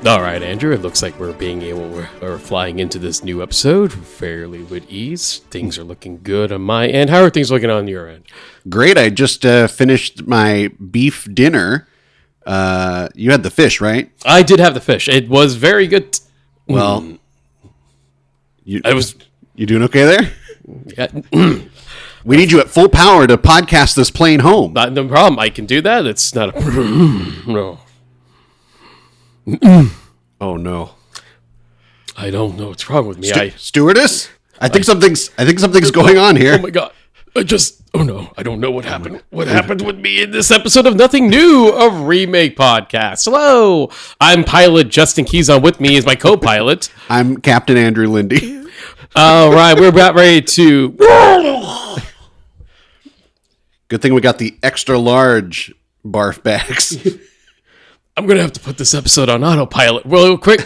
All right, Andrew, it looks like we're flying into this new episode fairly with ease. Things are looking good on my end. How are things looking on your end? Great. I just finished my beef dinner. You had the fish, right? I did have the fish. It was very good. Well, you doing okay there? Yeah. We need you at full power to podcast this plane home. Not no problem. I can do that. It's not a no. Oh no! I don't know what's wrong with me. Stewardess? I think something's going on here. Oh my god! Oh no! I don't know what happened. What happened with me in this episode of Nothing New, a Remake podcast? Hello, I'm pilot Justin Quizon. With me is my co-pilot. I'm Captain Andrew Linde. All right, we're about ready to. Good thing we got the extra large barf bags. I'm going to have to put this episode on autopilot real quick.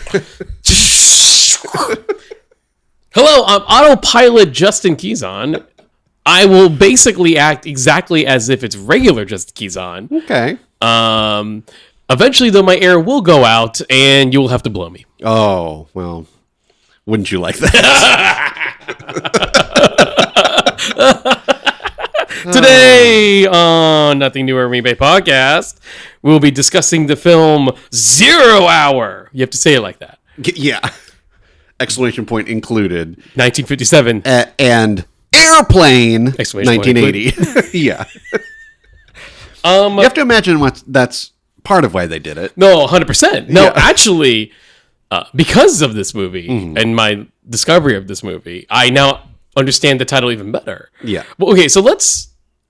Hello, I'm autopilot Justin Quizon. I will basically act exactly as if it's regular Justin Quizon. Okay. Eventually, though, my air will go out, and you will have to blow me. Oh, well, wouldn't you like that? Today on Nothing New, a Remake podcast, we'll be discussing the film 0 Hour. You have to say it like that. Yeah. Exclamation point included. 1957. And Airplane. Exclamation 1980. Yeah. You have to imagine that's part of why they did it. No, 100%. No, Yeah. actually, because of this movie and my discovery of this movie, I now understand the title even better. Yeah. Well, okay, so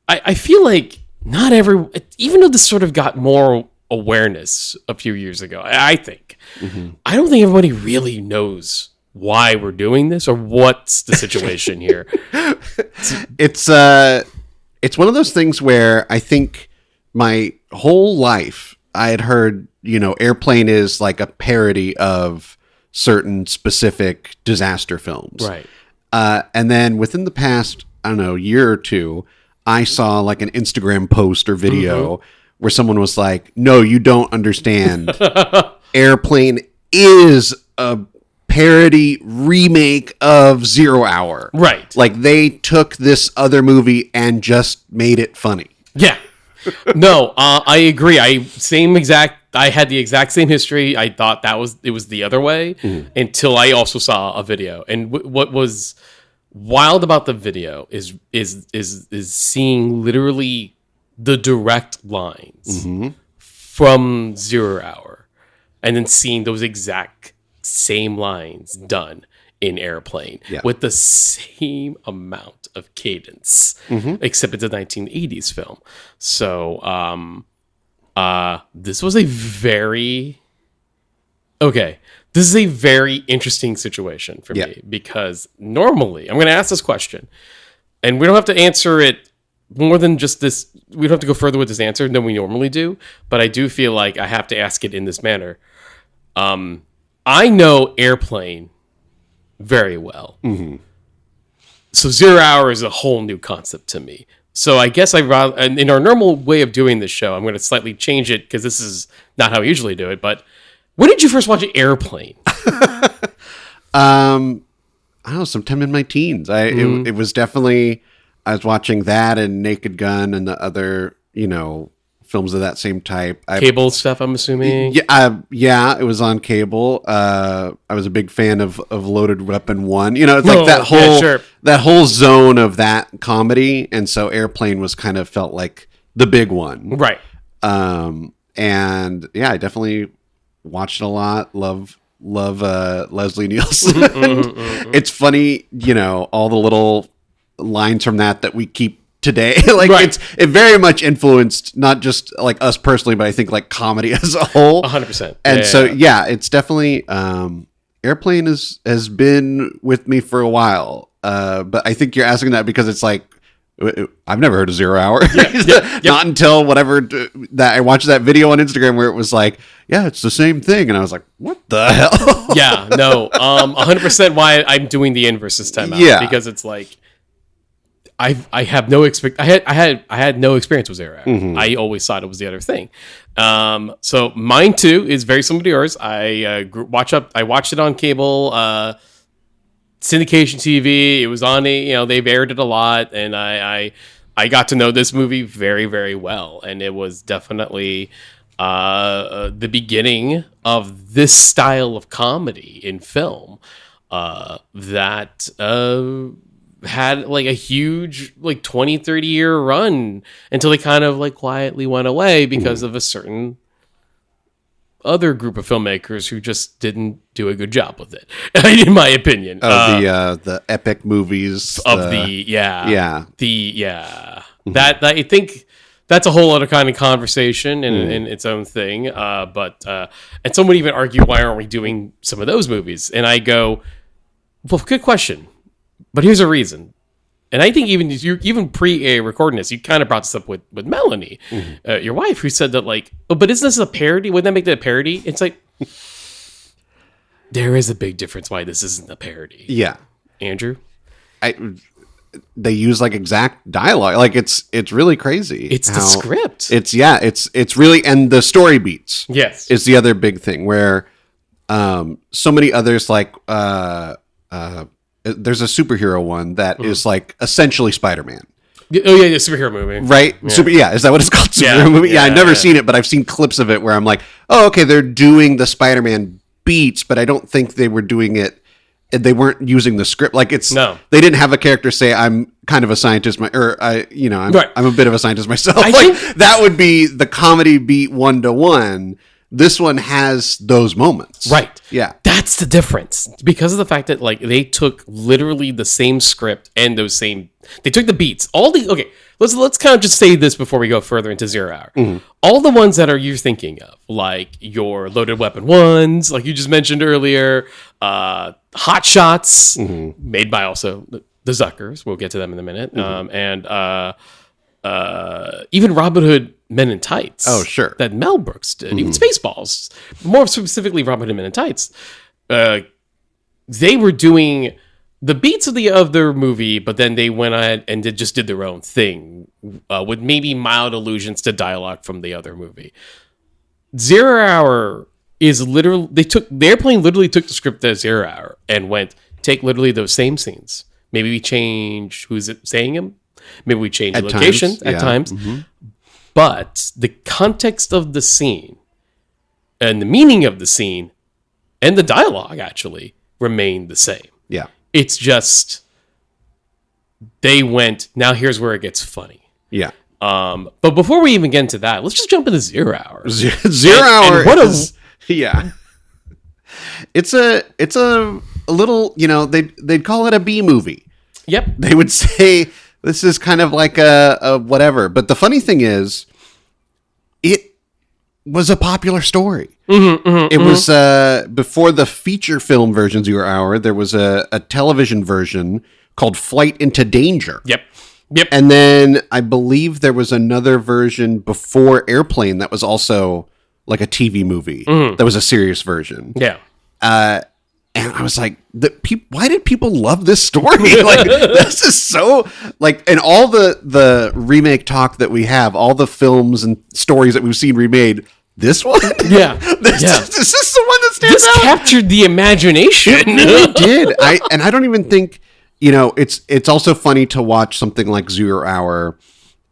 I feel like not even though this sort of got more awareness a few years ago, I think, I don't think everybody really knows why we're doing this or what's the situation here. It's one of those things where I think my whole life I had heard, Airplane is like a parody of certain specific disaster films. Right. And then within the past, I don't know, year or two, I saw like an Instagram post or video where someone was like, no, you don't understand. Airplane is a parody remake of 0 Hour. Right. Like they took this other movie and just made it funny. Yeah. No, I agree. I had the exact same history. I thought it was the other way until I also saw a video. And what was wild about the video is seeing literally the direct lines from 0 Hour, and then seeing those exact same lines done in Airplane with the same amount of cadence, except it's a 1980s film. So this is a very interesting situation for me, because normally I'm going to ask this question, and we don't have to answer it more than just this. We don't have to go further with this answer than we normally do, but I do feel like I have to ask it in this manner. I know Airplane very well. So 0 Hour is a whole new concept to me. So I guess in our normal way of doing this show, I'm going to slightly change it because this is not how I usually do it. But when did you first watch Airplane? I don't know, sometime in my teens. It was definitely, I was watching that and Naked Gun and the other, films of that same type. Cable stuff, I'm assuming. Yeah, it was on cable. I was a big fan of Loaded Weapon 1. It's like that whole zone of that comedy, and so Airplane was kind of felt like the big one. Right. And yeah, I definitely watched it a lot. Love Leslie Nielsen. It's funny, all the little lines from that we keep today. It very much influenced not just like us personally, but I think like comedy as a whole. 100%. And it's definitely Airplane has been with me for a while. But I think you're asking that because it's like I've never heard of 0 Hour. Not until whatever that I watched that video on Instagram where it was like, yeah, it's the same thing, and I was like, what the hell? Yeah, no, 100% why I'm doing the inverse this time out. Because it's like I have no I had no experience with Zero Hour. I always thought it was the other thing. So mine too is very similar to yours. I watched it on cable, syndication TV. It was on they've aired it a lot, and I got to know this movie very, very well, and it was definitely the beginning of this style of comedy in film that had like a huge like 20-30 year run until they kind of like quietly went away because of a certain other group of filmmakers who just didn't do a good job with it, in my opinion. The epic movies that I think that's a whole other kind of conversation in its own thing. And some would even argue, why aren't we doing some of those movies? And I go, well, good question. But here's a reason. And I think even pre-recording this, you kind of brought this up with Melanie, your wife, who said that like, oh, but isn't this a parody? Wouldn't that make that a parody? It's like, there is a big difference why this isn't a parody. Yeah. Andrew? They use like exact dialogue. Like it's really crazy. It's the script. It's really, and the story beats. Yes. Is the other big thing where so many others like there's a superhero one that is like essentially Spider-Man. Oh yeah, superhero movie. Right? Yeah. Is that what it's called? Superhero movie? Yeah, I've never seen it, but I've seen clips of it where I'm like, oh, okay, they're doing the Spider-Man beats, but I don't think they were doing it. They weren't using the script. Like they didn't have a character say, I'm kind of a scientist, I'm a bit of a scientist myself. That would be the comedy beat 1-to-1. This one has those moments. Right. Yeah. That's the difference. Because of the fact that like they took literally the same script and they took the beats. Okay, let's kind of just say this before we go further into Zero Hour. All the ones that you're thinking of, like your Loaded Weapon ones, like you just mentioned earlier, Hot Shots, made by also the Zuckers. We'll get to them in a minute. And even Robin Hood Men in Tights. Oh, sure. That Mel Brooks did. Even Spaceballs. More specifically, Robin Hood Men in Tights. They were doing the beats of their movie, but then they went ahead and did their own thing with maybe mild allusions to dialogue from the other movie. Zero Hour is literally... The airplane literally took the script of Zero Hour and take literally those same scenes. Maybe we change who's saying them. Maybe we change the location at times. But the context of the scene and the meaning of the scene and the dialogue actually remain the same. Yeah. It's just they went, now here's where it gets funny. Yeah. But before we even get into that, let's just jump into Zero Hour. Zero Hour yeah. It's a little, they'd call it a B movie. Yep. They would say this is kind of like a whatever. But the funny thing is, it was a popular story. It was before the feature film version Zero Hour. There was a television version called Flight into Danger. Yep. And then I believe there was another version before Airplane that was also like a TV movie. That was a serious version. Yeah. And I was like, why did people love this story? Like, this is so, like, and all the remake talk that we have, all the films and stories that we've seen remade, this one? Yeah. This is the one that stands out. This captured the imagination. It really did. I don't even think, it's also funny to watch something like Zero Hour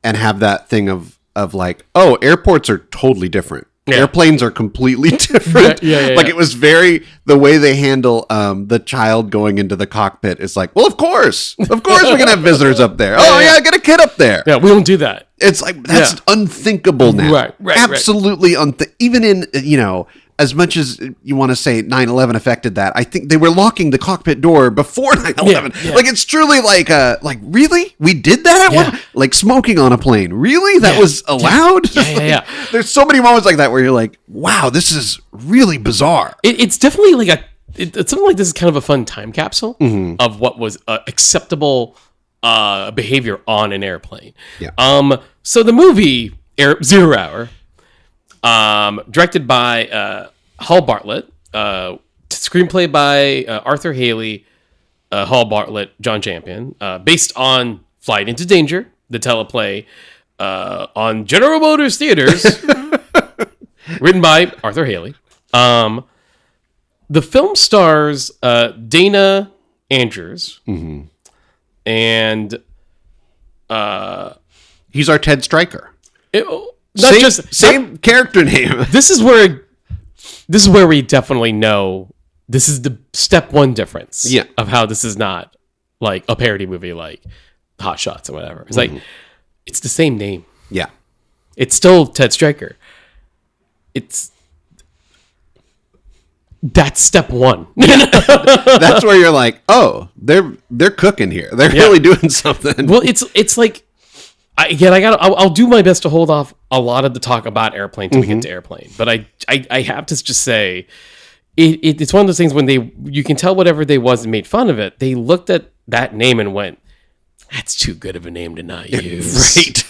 and have that thing of like, oh, airports are totally different. Yeah. Airplanes are completely different. Like it was the way they handle the child going into the cockpit is like, well, of course we can have visitors up there. Get a kid up there. Yeah, we don't do that. It's like, that's unthinkable now. Right. Absolutely even in, as much as you want to say 9/11 affected that, I think they were locking the cockpit door before 9/11. Like it's truly like really? We did that at one? Like smoking on a plane. Really? That was allowed? Yeah. There's so many moments like that where you're like, wow, this is really bizarre. It's definitely like it's something like this is kind of a fun time capsule of what was acceptable behavior on an airplane. Yeah. So the movie Zero Hour, directed by Hal Bartlett, screenplay by Arthur Haley, Hal Bartlett, John Champion, based on Flight into Danger, the teleplay on General Motors theaters, written by Arthur Haley. The film stars Dana Andrews, and he's our Ted Stryker. Same character name. This is where we definitely know this is the step one difference of how this is not like a parody movie like Hot Shots or whatever. It's like it's the same name. Yeah, it's still Ted Stryker. That's step one. That's where you're like, oh, they're cooking here. They're really doing something. Well, it's like, I'll do my best to hold off a lot of the talk about Airplane till we get to Airplane. But I have to just say, it's one of those things when you can tell whatever they was and made fun of it. They looked at that name and went, that's too good of a name to not use. Right.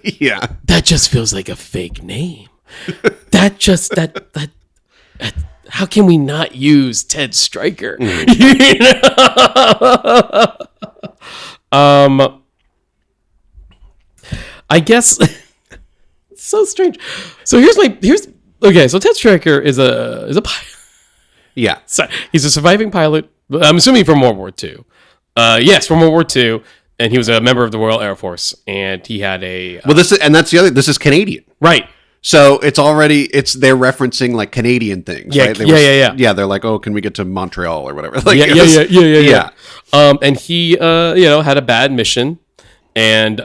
Yeah. That just feels like a fake name. How can we not use Ted Stryker? I guess it's so strange. So here's okay. So Ted Stryker is a pilot. Yeah. So he's a surviving pilot. I'm assuming from World War II. Yes, from World War II, and he was a member of the Royal Air Force, and he had a that's the other. This is Canadian, right? So they're referencing like Canadian things, right? Yeah, they're like, oh, can we get to Montreal or whatever? Like, yeah. And he, had a bad mission, and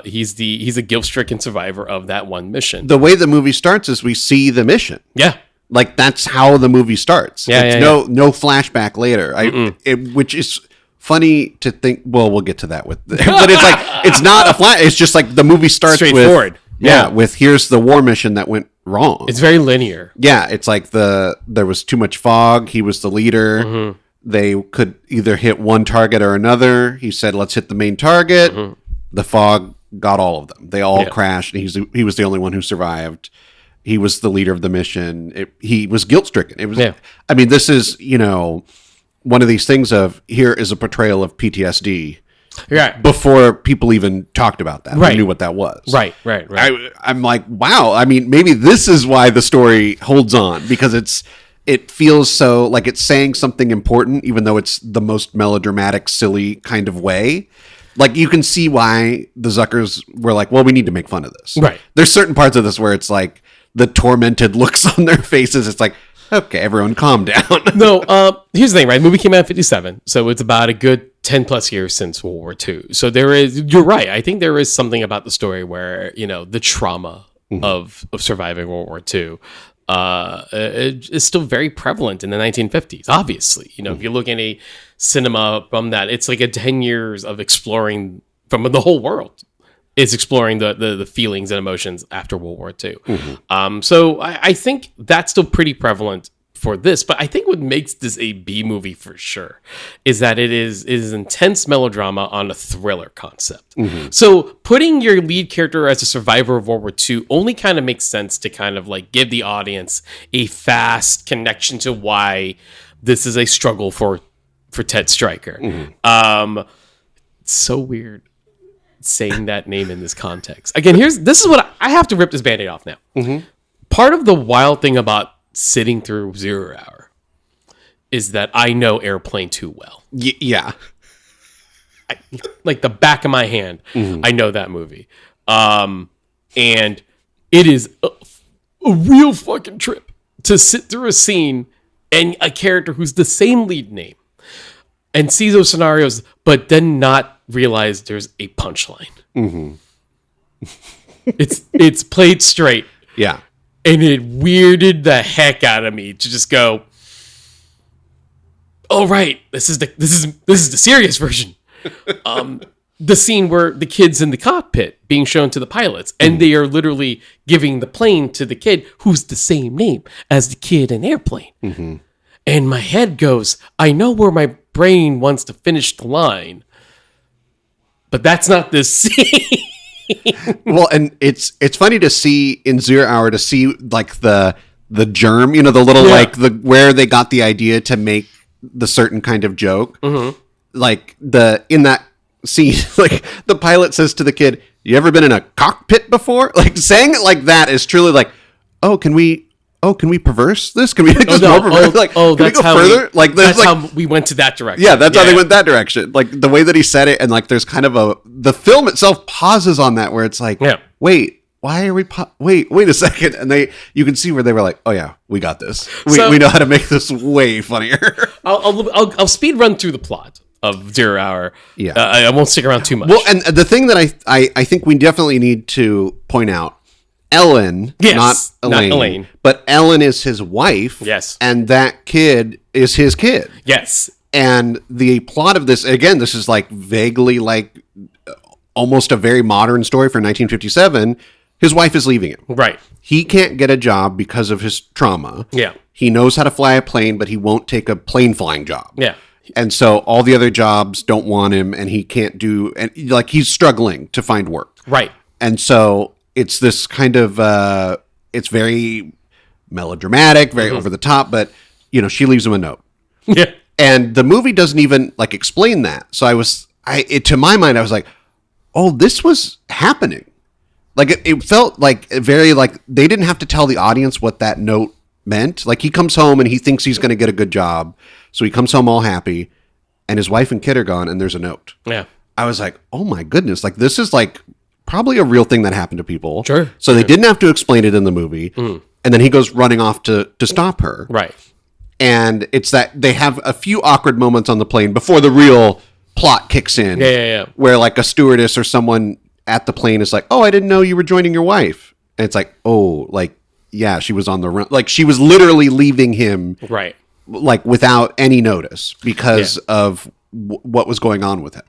he's a guilt-stricken survivor of that one mission. The way the movie starts is we see the mission. Yeah, like that's how the movie starts. No flashback later. Which is funny to think. Well, we'll get to that but it's like it's not a flash. It's just like the movie starts straightforward. With here's the war mission that went wrong. It's very linear. Yeah, it's like there was too much fog. He was the leader. They could either hit one target or another. He said, "Let's hit the main target." The fog got all of them. They all crashed, and he was the only one who survived. He was the leader of the mission. He was guilt stricken. It was. I mean, this is one of these things of here is a portrayal of PTSD. Right. Before people even talked about that. Right. They knew what that was. Right. I'm like, wow. I mean, maybe this is why the story holds on, because it feels so like it's saying something important, even though it's the most melodramatic, silly kind of way. Like, you can see why the Zuckers were like, well, we need to make fun of this. Right. There's certain parts of this where it's like the tormented looks on their faces. It's like, okay, everyone calm down. No, here's the thing, right? The movie came out in 1957, so it's about a good 10 plus years since World War II. So you're right. I think there is something about the story where, the trauma of surviving World War II is still very prevalent in the 1950s, obviously. If you look at a cinema from that, it's like a 10 years of exploring from the whole world. Is exploring the feelings and emotions after World War II. So I think that's still pretty prevalent for this, but I think what makes this a B movie for sure is that it is intense melodrama on a thriller concept. So putting your lead character as a survivor of World War II only kind of makes sense to kind of like give the audience a fast connection to why this is a struggle for Ted Stryker. It's so weird saying that name in this context. Again, this is what I have to rip this Band-Aid off now. Part of the wild thing about sitting through 0 Hour is that I know Airplane too well. Yeah. Like the back of my hand, I know that movie. And it is a real fucking trip to sit through a scene and a character who's the same lead name and see those scenarios, but then not realize there's a punchline. It's played straight. Yeah. And it weirded the heck out of me to just go, oh right, this is the serious version. The scene where the kid's in the cockpit being shown to the pilots, and they are literally giving the plane to the kid who's the same name as the kid in Airplane. And my head goes, I know where my brain wants to finish the line, but that's not this scene. Well, and it's funny to see in 0 Hour, to see like the germ, the little like where they got the idea to make the certain kind of joke. Like in that scene, like the pilot says to the kid, "You ever been in a cockpit before?" Like saying it like that is truly like, "Oh, can we perverse this? Can we make this more perverse? Like, can we go further?" That's how we went to that direction. Yeah, that's how they went that direction. Like the way that he said it, and like there's kind of the film itself pauses on that where it's like, wait. Why are we? Wait a second! And you can see where they were like, "Oh yeah, we got this. We know how to make this way funnier." I'll speed run through the plot of 0 Hour. Yeah, I won't stick around too much. Well, and the thing that I think we definitely need to point out, Ellen, not Elaine, but Ellen is his wife. Yes, and that kid is his kid. Yes, and the plot of this, again, this is like vaguely like almost a very modern story for 1957. His wife is leaving him. Right. He can't get a job because of his trauma. Yeah. He knows how to fly a plane, but he won't take a plane flying job. Yeah. And so all the other jobs don't want him, and he can't do, and like he's struggling to find work. Right. And so it's this kind of, it's very melodramatic, very over the top, but she leaves him a note. Yeah. And the movie doesn't even like explain that. So to my mind, I was like, oh, this was happening. Like it felt like very like they didn't have to tell the audience what that note meant. Like he comes home and he thinks he's going to get a good job. So he comes home all happy and his wife and kid are gone and there's a note. Yeah. I was like, oh my goodness. Like this is like probably a real thing that happened to people. Sure. So they didn't have to explain it in the movie. Mm. And then he goes running off to stop her. Right. And it's that they have a few awkward moments on the plane before the real plot kicks in. Yeah. Where like a stewardess or someone at the plane is like, "Oh, I didn't know you were joining your wife." And it's like, "Oh, like, yeah, she was on the run." Like she was literally leaving him. Right. Like without any notice because of what was going on with him.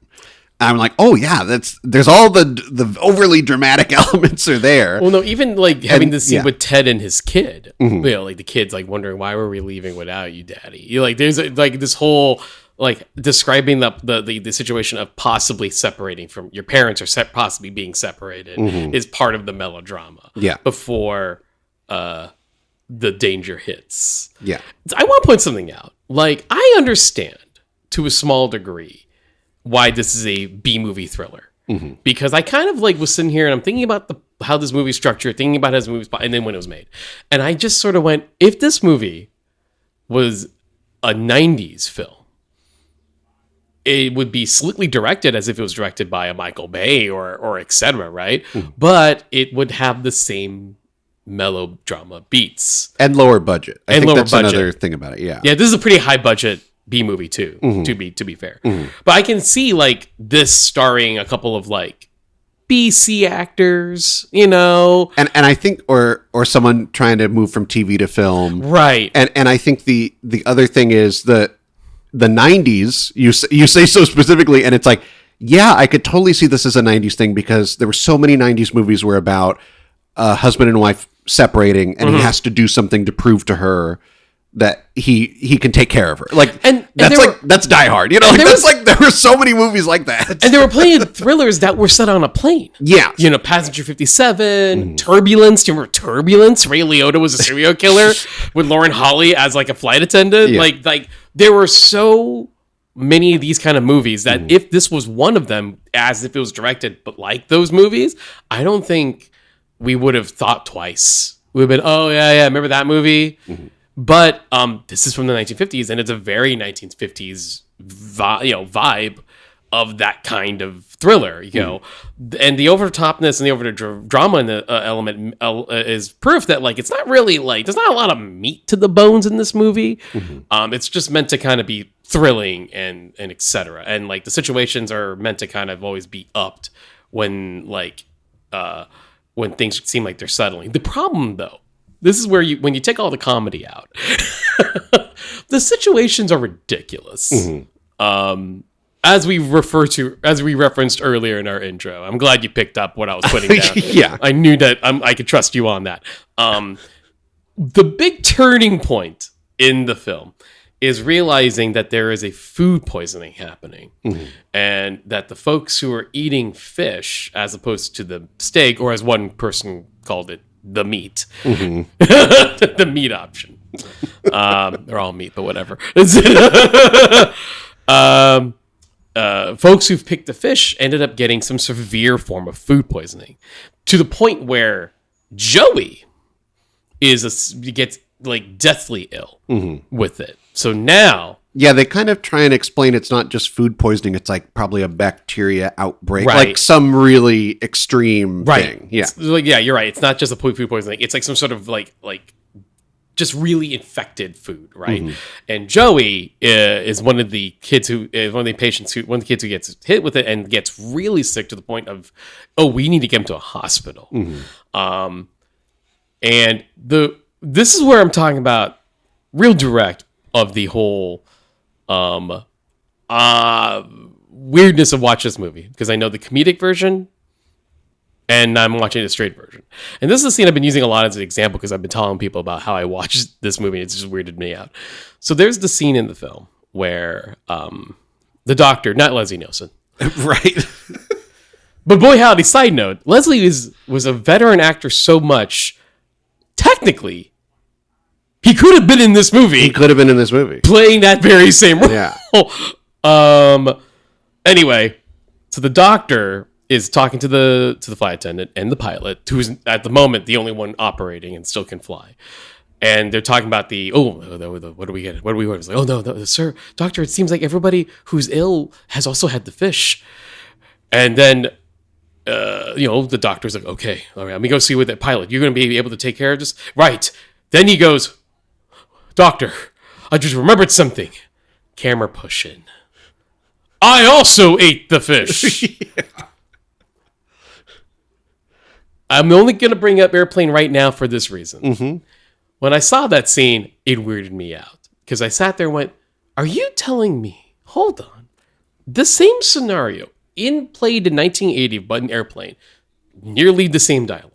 And I'm like, "Oh yeah, there's all the overly dramatic elements are there." Well, no, even like having this scene with Ted and his kid. Mm-hmm. Like the kid's like wondering, "Why were we leaving without you, Daddy?" Like there's like this whole like describing the situation of possibly separating from your parents or possibly being separated is part of the melodrama. Yeah. Before the danger hits. Yeah. I want to point something out. Like I understand to a small degree why this is a B movie thriller. Mm-hmm. Because I kind of like was sitting here and I'm thinking about how this movie's structured, thinking about how this movie's and then when it was made. And I just sort of went, if this movie was a 90s film, it would be slickly directed as if it was directed by a Michael Bay or et cetera, right? Mm. But it would have the same melodrama beats. And lower budget. I think that's another thing about it, yeah. Yeah, this is a pretty high budget B movie too, to be fair. Mm-hmm. But I can see like this starring a couple of like BC actors, And I think or someone trying to move from TV to film. Right. And I think the other thing is the 90s, you say so specifically, and it's like, yeah, I could totally see this as a 90s thing because there were so many 90s movies were about a husband and wife separating, and he has to do something to prove to her that he can take care of her. Like, and that's Die Hard, there were so many movies like that. And there were plenty of thrillers that were set on a plane. Yeah. Passenger 57, Turbulence. Do you remember Turbulence? Ray Liotta was a serial killer with Lauren Holly as like a flight attendant. Yeah. Like there were so many of these kind of movies that if this was one of them, as if it was directed, but like those movies, I don't think we would have thought twice. We would have been, oh yeah, remember that movie? Mm-hmm. But this is from the 1950s, and it's a very 1950s vibe of that kind of thriller, and the overtopness and the over drama in the element is proof that like it's not really like there's not a lot of meat to the bones in this movie. Mm-hmm. It's just meant to kind of be thrilling and etc. And like the situations are meant to kind of always be upped when things seem like they're settling. The problem though. This is where when you take all the comedy out, the situations are ridiculous. Mm-hmm. As we referenced earlier in our intro. I'm glad you picked up what I was putting down. Yeah. I knew that I could trust you on that. The big turning point in the film is realizing that there is a food poisoning happening, and that the folks who are eating fish, as opposed to the steak, or as one person called it, the meat, the meat option. They're all meat, but whatever. folks who've picked the fish ended up getting some severe form of food poisoning, to the point where Joey gets like deathly ill with it. So now, yeah, they kind of try and explain it's not just food poisoning; it's like probably a bacteria outbreak, Right. like some really extreme thing. Yeah, It's like, yeah, you're right. It's not just a food poisoning. It's like some sort of like just really infected food, right? And Joey is one of the kids one of the kids who gets hit with it and gets really sick to the point of, oh, we need to get him to a hospital. And this is where I'm talking about real direct of the whole weirdness of watch this movie, because I know the comedic version and I'm watching the straight version. And this is a scene I've been using a lot as an example because I've been telling people about how I watched this movie. It's just weirded me out. So there's the scene in the film where the doctor, not Leslie Nielsen, right. but boy howdy, side note, Leslie was a veteran actor so much, technically, he could have been in this movie. He could have been in this movie playing that very same role. Yeah. Anyway, so the doctor is talking to the flight attendant and the pilot, who's at the moment the only one operating and still can fly. And they're talking about what do we get? What do we get? It's like, oh no, sir, doctor, it seems like everybody who's ill has also had the fish. And then, the doctor's like, okay, all right, let me go see with that pilot. You're going to be able to take care of this? Right. Then he goes, doctor, I just remembered something. Camera push in. I also ate the fish. Yeah. I'm only going to bring up Airplane right now for this reason. When I saw that scene, it weirded me out. Because I sat there and went, are you telling me, hold on, the same scenario played in 1980 but in Airplane, nearly the same dialogue.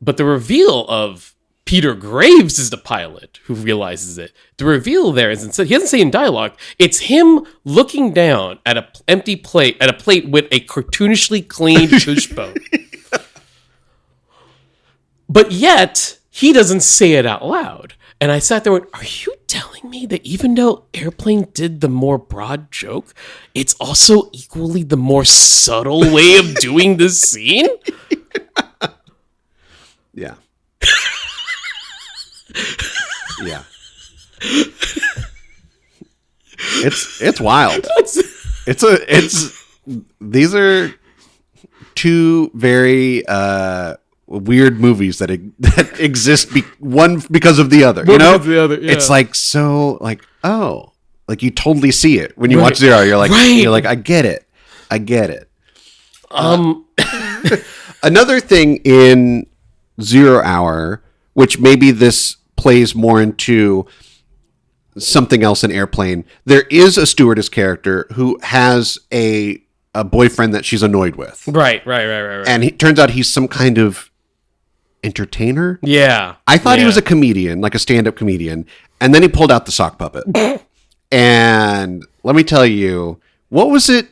But the reveal of Peter Graves is the pilot who realizes it. The reveal there is, instead, he doesn't say in dialogue, it's him looking down at an empty plate, at a plate with a cartoonishly cleaned fish bone. But yet, he doesn't say it out loud. And I sat there and went, are you telling me that even though Airplane did the more broad joke, it's also equally the more subtle way of doing this scene? Yeah. Yeah. It's wild. These are two very weird movies that exist one because of the other. It's like, so like, oh, like you totally see it when you watch Zero. You're like, I get it. Another thing in 0 Hour, which maybe this plays more into something else in Airplane. There is a stewardess character who has a boyfriend that she's annoyed with. Right. And it turns out he's some kind of entertainer. Yeah. I thought he was a comedian, like a stand-up comedian. And then he pulled out the sock puppet. And let me tell you, what was it?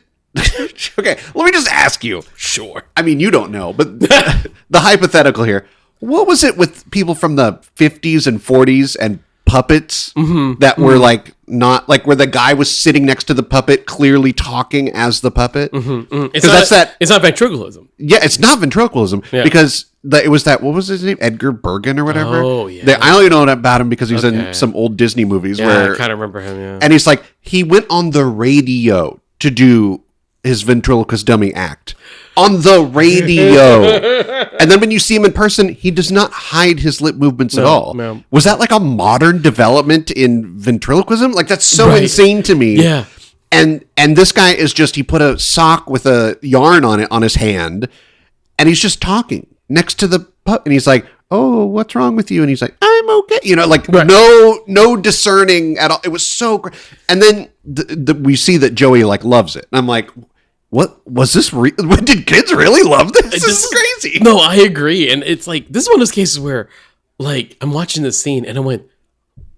Okay, let me just ask you. Sure. I mean, you don't know, but the hypothetical here. What was it with people from the 50s and 40s and puppets that were like not like where the guy was sitting next to the puppet clearly talking as the puppet? It's not ventriloquism. Yeah, it's not ventriloquism because it was that, what was his name? Edgar Bergen or whatever. Oh, yeah. I only know about him because he's in some old Disney movies where I kind of remember him, yeah. And he's like, he went on the radio to do his ventriloquist dummy act. On the radio. And then when you see him in person, he does not hide his lip movements at all. No. Was that like a modern development in ventriloquism? Like, that's so insane to me. Yeah. And this guy is just, he put a sock with a yarn on it on his hand, and he's just talking next to the pup, and he's like, oh, what's wrong with you? And he's like, I'm okay. No discerning at all. It was so great. And then we see that Joey like loves it. And I'm like, what was this? Did kids really love this? This is crazy. No, I agree. And it's like, this is one of those cases where like I'm watching this scene and I went,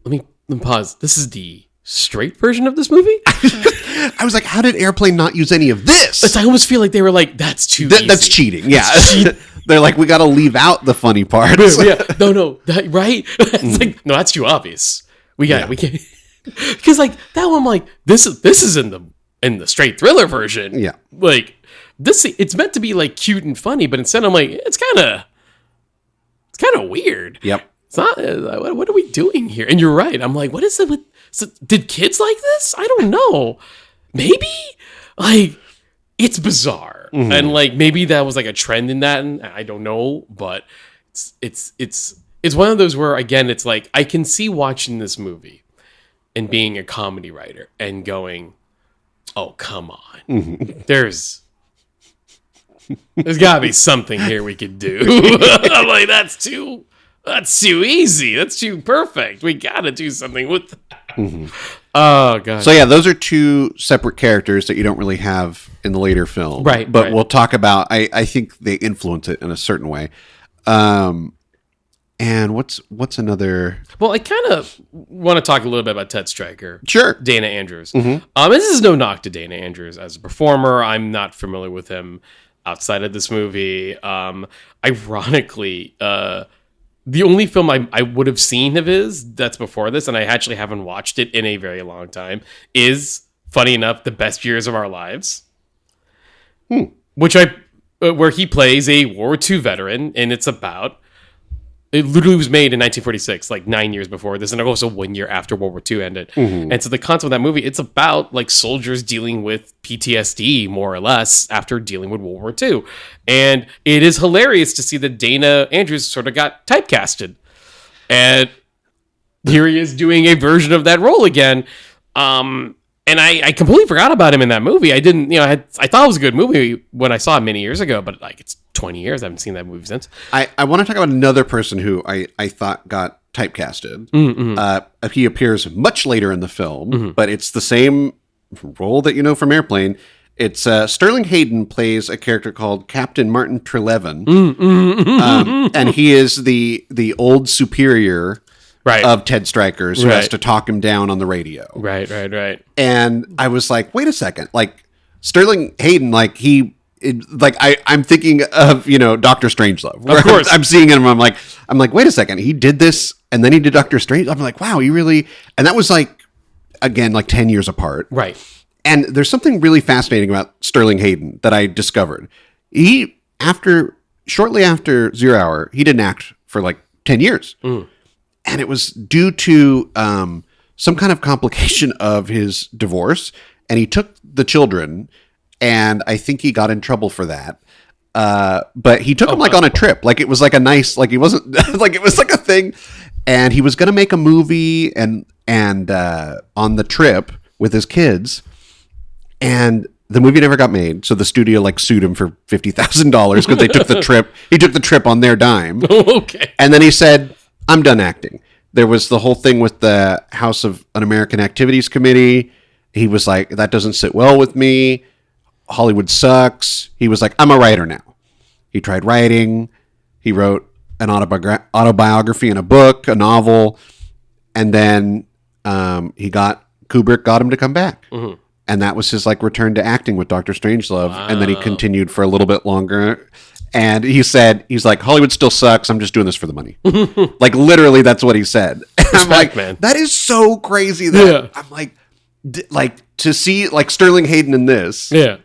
let me pause. This is the straight version of this movie? I was like, how did Airplane not use any of this? I almost feel like they were like, that's too easy. That's cheating. Yeah. They're like, we got to leave out the funny parts. Yeah. No. Right? It's like, no, that's too obvious. We can't. Because like that one, I'm like, this is in the in the straight thriller version, Yeah. like this, it's meant to be like cute and funny, but instead I'm like, it's kind of weird. Yep. It's not. What are we doing here? And you're right. I'm like, what is it with? Did kids like this? I don't know. Maybe like it's bizarre, and like maybe that was like a trend in that, and I don't know. But it's one of those where again, it's like I can see watching this movie and being a comedy writer and going, oh come on, there's got to be something here we could do. I'm like that's too easy. That's too perfect. We got to do something with that. Oh, God. So, yeah, those are two separate characters that you don't really have in the later film. Right. But right. we'll talk about, I think they influence it in a certain way. And what's another? Well, I kind of want to talk a little bit about Ted Stryker. Sure. Dana Andrews. This is no knock to Dana Andrews as a performer. I'm not familiar with him outside of this movie. Ironically, the only film I would have seen of his that's before this, and I actually haven't watched it in a very long time, is, funny enough, The Best Years of Our Lives. Which where he plays a World War II veteran, and it's about... It literally was made in 1946, like 9 years before this, and also 1 year after World War II ended. And so the concept of that movie, it's about like soldiers dealing with PTSD, more or less, after dealing with World War II. And it is hilarious to see that Dana Andrews sort of got typecasted. And here he is doing a version of that role again. And I completely forgot about him in that movie. I didn't, I thought it was a good movie when I saw it many years ago, but like it's 20 years. I haven't seen that movie since. I want to talk about another person who I thought got typecasted. He appears much later in the film, but it's the same role that you know from Airplane. It's Sterling Hayden plays a character called Captain Martin Trelevin, and he is the old superior of Ted Stryker's who has to talk him down on the radio. Right. And I was like, wait a second, like Sterling Hayden, like I'm thinking of Doctor Strangelove. Of course, I'm seeing him. I'm like, wait a second, he did this, and then he did Doctor Strange. I'm like, wow, he really. And that was like, again, like 10 years apart. Right. And there's something really fascinating about Sterling Hayden that I discovered. Shortly after 0 Hour, he didn't act for like 10 years. And it was due to some kind of complication of his divorce. And he took the children, and I think he got in trouble for that. But he took them like on a trip. Like it was like a nice, like he wasn't, like it was like a thing. And he was going to make a movie and on the trip with his kids. And the movie never got made. So the studio like sued him for $50,000 because they took the trip. He took the trip on their dime. Okay. And then he said, I'm done acting. There was the whole thing with the House of Un-American Activities Committee. He was like, that doesn't sit well with me. Hollywood sucks. He was like, I'm a writer now. He tried writing. He wrote an autobiography and a book, a novel. And then Kubrick got him to come back. And that was his like return to acting with Dr. Strangelove. Wow. And then he continued for a little bit longer. And he's like, Hollywood still sucks. I'm just doing this for the money. Like literally, that's what he said. And I'm like, man, that is so crazy. That I'm like to see like Sterling Hayden in this. Yeah.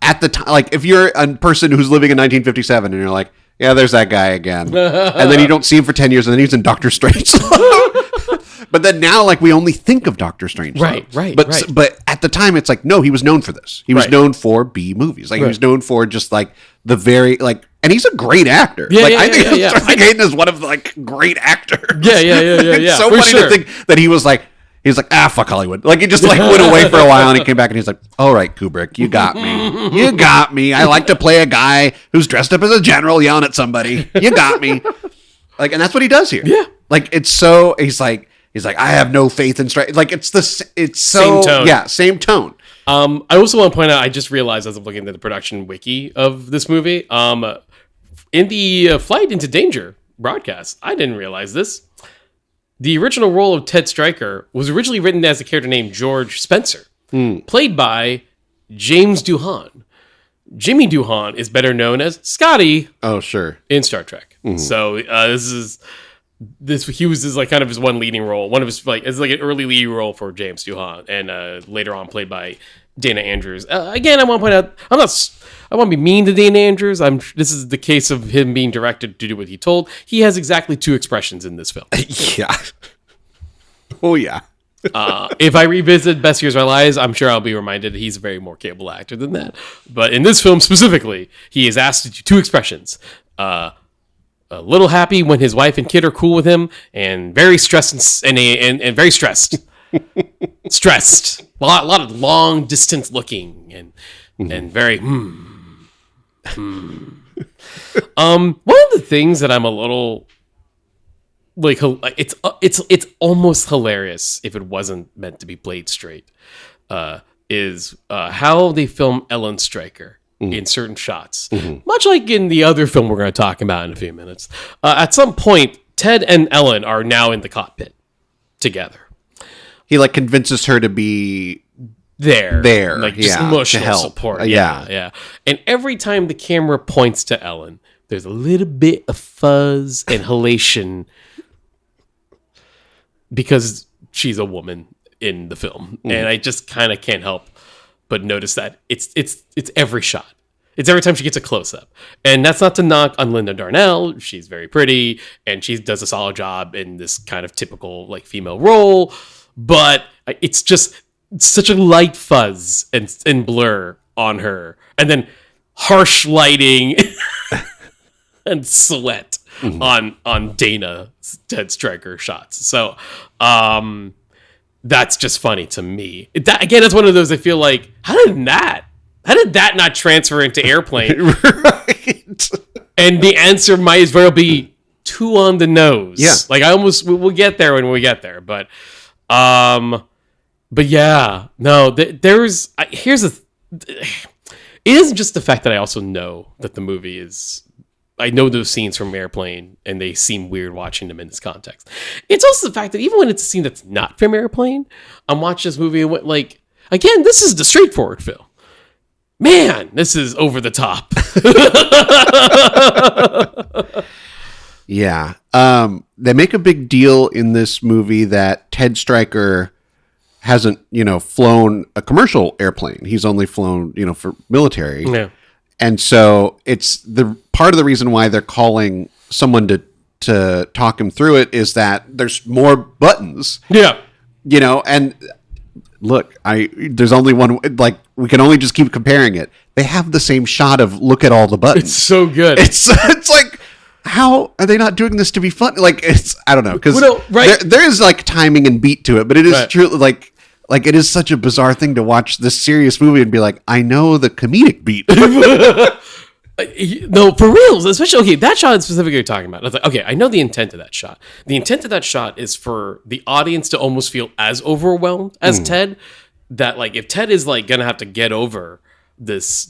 At the time, like if you're a person who's living in 1957 and you're like, yeah, there's that guy again, and then you don't see him for 10 years, and then he's in Doctor Strangelove. But then now, like we only think of Doctor Strangelove, right. But at the time, it's like no, he was known for this. He was known for B movies. Like he was known for just like the very like, and he's a great actor. I think Sterling Hayden is one of the, like great actors. Yeah. It's so funny to think that he was like. He's like, fuck Hollywood. Like, he just, like, went away for a while, and he came back, and he's like, all right, Kubrick, you got me. You got me. I like to play a guy who's dressed up as a general yelling at somebody. You got me. Like, and that's what he does here. Yeah. Like, it's so, he's like, I have no faith in strike. Like, it's so. Same tone. Yeah, same tone. I also want to point out, I just realized as I'm looking at the production wiki of this movie, in the Flight into Danger broadcast, I didn't realize this. The original role of Ted Stryker was originally written as a character named George Spencer, played by James Doohan. Jimmy Doohan is better known as Scotty. Oh, sure. In Star Trek. So he was like kind of his one leading role. One of his like it's like an early lead role for James Doohan, and later on played by Dana Andrews. Again, I want to point out, I want to be mean to Dana Andrews. This is the case of him being directed to do what he told. He has exactly 2 expressions in this film. Yeah. Oh, yeah. If I revisit Best Years of My Lives, I'm sure I'll be reminded that he's a very more capable actor than that. But in this film specifically, he is asked to do 2 expressions. A little happy when his wife and kid are cool with him, and very stressed and very stressed. Stressed. A lot of long distance looking and very One of the things that I'm a little like, it's almost hilarious if it wasn't meant to be played straight, is how they film Ellen Stryker in certain shots. Much like in the other film we're going to talk about in a few minutes. At some point, Ted and Ellen are now in the cockpit together. He like convinces her to be there, like just emotional to help. support. Yeah. And every time the camera points to Ellen, there's a little bit of fuzz and halation because she's a woman in the film, and I just kind of can't help but notice that it's every shot. It's every time she gets a close-up. And that's not to knock on Linda Darnell. She's very pretty, and she does a solid job in this kind of typical like female role. But it's just such a light fuzz and blur on her. And then harsh lighting and sweat on Dana Ted Stryker shots. So that's just funny to me. Again, that's one of those I feel like, how did that not transfer into Airplane? Right. And the answer might as well be 2 on the nose. Yeah. Like we'll get there when we get there. But yeah, no, here's it isn't just the fact that I also know that the movie is, I know those scenes from Airplane and they seem weird watching them in this context. It's also the fact that even when it's a scene that's not from Airplane, I'm watching this movie and went like, again, this is the straightforward film. Man, this is over the top. Yeah. They make a big deal in this movie that Ted Stryker hasn't, flown a commercial airplane. He's only flown, for military. Yeah. And so it's the part of the reason why they're calling someone to talk him through it is that there's more buttons. Yeah. And look, there's only one, like, we can only just keep comparing it. They have the same shot of look at all the buttons. It's so good. It's like, how are they not doing this to be fun? Like, I don't know. Because there is like timing and beat to it, but it is true. Like it is such a bizarre thing to watch this serious movie and be like, I know the comedic beat. No, for real. Especially, okay, that shot specifically you're talking about. I was like, okay, I know the intent of that shot. The intent of that shot is for the audience to almost feel as overwhelmed as Ted. That like, if Ted is like gonna have to get over this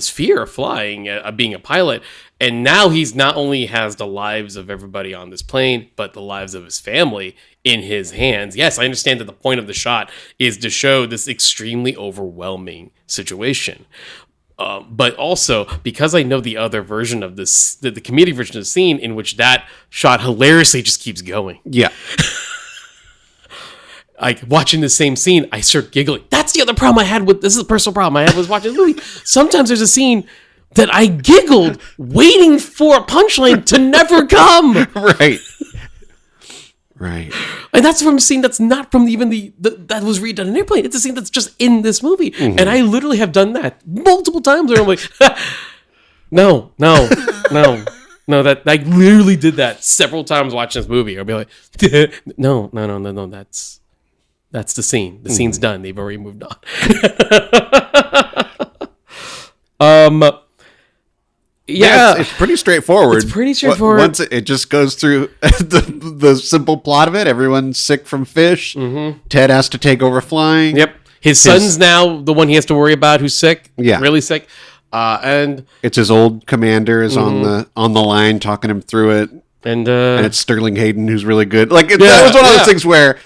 fear of flying, being a pilot, and now he's not only has the lives of everybody on this plane, but the lives of his family in his hands. Yes, I understand that the point of the shot is to show this extremely overwhelming situation. But also, because I know the other version of this, the comedic version of the scene in which that shot hilariously just keeps going. Yeah. Like, watching the same scene, I start giggling. That's the other problem I had with, this is a personal problem I had was watching the movie. Sometimes there's a scene that I giggled waiting for a punchline to never come. Right. Right. And that's from a scene that's not from even that was redone in Airplane. It's a scene that's just in this movie. And I literally have done that multiple times where I'm like, no, that I literally did that several times watching this movie. I'll be like, no, that's the scene. The scene's done. They've already moved on. Yeah, it's pretty straightforward. It's pretty straightforward. Once it just goes through the simple plot of it. Everyone's sick from fish. Ted has to take over flying. Yep. His son's now the one he has to worry about who's sick. Yeah. Really sick. And it's his old commander is on the line talking him through it. And it's Sterling Hayden who's really good. Like that was one of those things where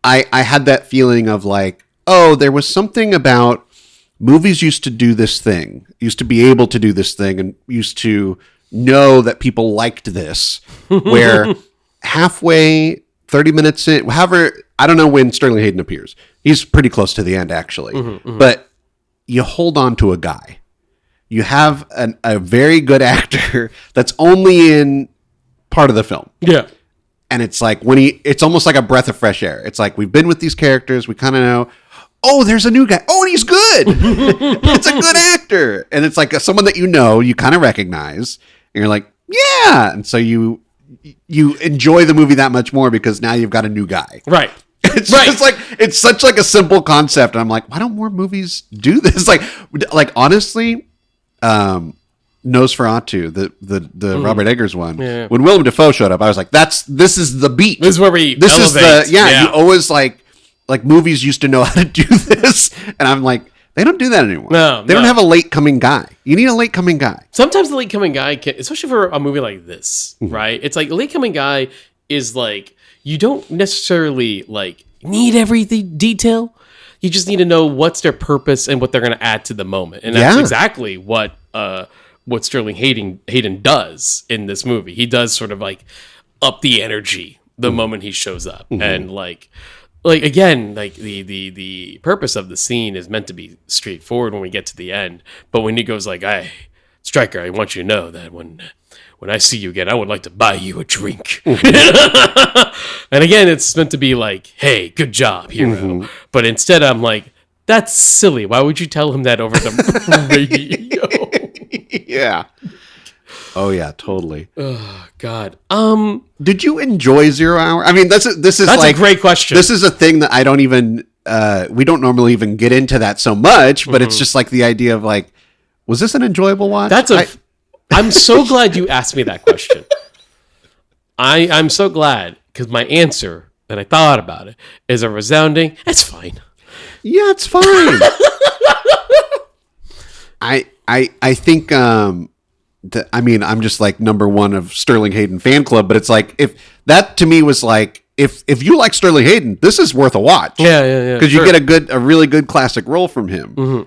I had that feeling of like, oh, there was something about movies used to do this thing, used to be able to do this thing, and used to know that people liked this, where halfway, 30 minutes in, however, I don't know when Sterling Hayden appears, He's pretty close to the end, actually. But you hold on to a guy. You have a very good actor that's only in part of the film. Yeah. And it's like it's almost like a breath of fresh air. It's like, we've been with these characters. We kind of know, oh, there's a new guy. Oh, and he's good. It's a good actor. And it's like someone that you kind of recognize. And you're like, yeah. And so you enjoy the movie that much more because now you've got a new guy. Right. It's just like, it's such like a simple concept. And I'm like, why don't more movies do this? Like honestly, Nosferatu, the Robert Eggers one. Yeah. When Willem Dafoe showed up, I was like, this is the beat. This is where we elevate. You always like movies used to know how to do this. And I'm like, they don't do that anymore. They don't have a late coming guy. You need a late coming guy. Sometimes the late coming guy can, especially for a movie like this, right? It's like late coming guy is like, you don't necessarily like need every detail. You just need to know what's their purpose and what they're going to add to the moment. And that's exactly what Sterling Hayden does in this movie. He does sort of like up the energy the moment he shows up. And like again, like the purpose of the scene is meant to be straightforward when we get to the end. But when he goes like, "Hey, Stryker, I want you to know that when I see you again, I would like to buy you a drink." And again, it's meant to be like, "Hey, good job, hero." But instead, I'm like, that's silly. Why would you tell him that over the radio? Yeah. Oh yeah, totally. Oh God. Did you enjoy 0 Hour? I mean, that's like a great question. This is a thing that I don't even we don't normally even get into that so much, but it's just like the idea of like, was this an enjoyable watch? I'm so glad you asked me that question. I'm so glad because my answer that I thought about it is a resounding, it's fine. Yeah, it's fine. I think I mean, I'm just like number one of Sterling Hayden fan club, but it's like, if that to me was like, if you like Sterling Hayden, this is worth a watch. Yeah. Because you get a really good classic role from him.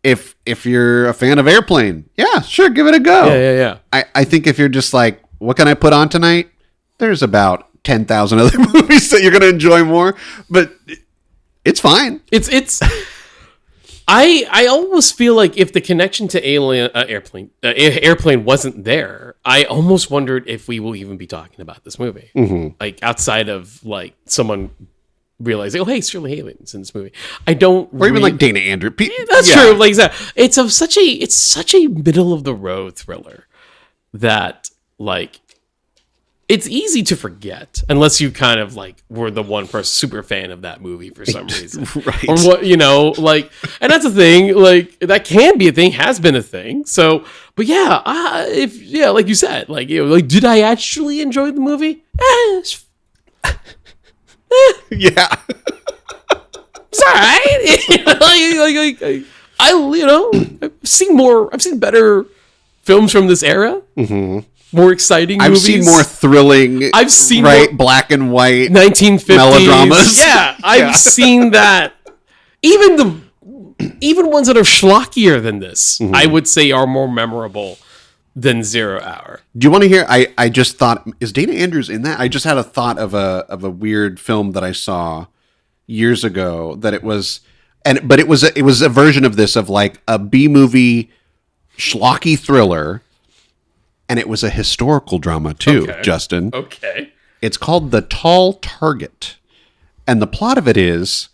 If you're a fan of Airplane, yeah, sure, give it a go. Yeah. I think if you're just like, what can I put on tonight? There's about 10,000 other movies that you're going to enjoy more, but it's fine. I almost feel like if the connection to Airplane wasn't there, I almost wondered if we will even be talking about this movie. Like outside of like someone realizing, oh hey, Sterling Hayden's in this movie. Or even like Dana Andrews. That's true. Like that. It's such a middle of the road thriller that like it's easy to forget unless you kind of like were the one person super fan of that movie for some reason. Right. Or what, like, and that's a thing, like that can be a thing, has been a thing. So, but yeah, like you said, like, like, did I actually enjoy the movie? Yeah. It's all right. I've seen better films from this era. More exciting movies. I've seen more thrilling. I've seen black and white 1950s melodramas. Yeah, I've seen that. Even ones that are schlockier than this, I would say are more memorable than 0 Hour. Do you want to hear? I just thought, is Dana Andrews in that? I just had a thought of a weird film that I saw years ago that it was, but it was a version of this, of like a B movie schlocky thriller. And it was a historical drama too, Justin. Okay. It's called The Tall Target. And the plot of it is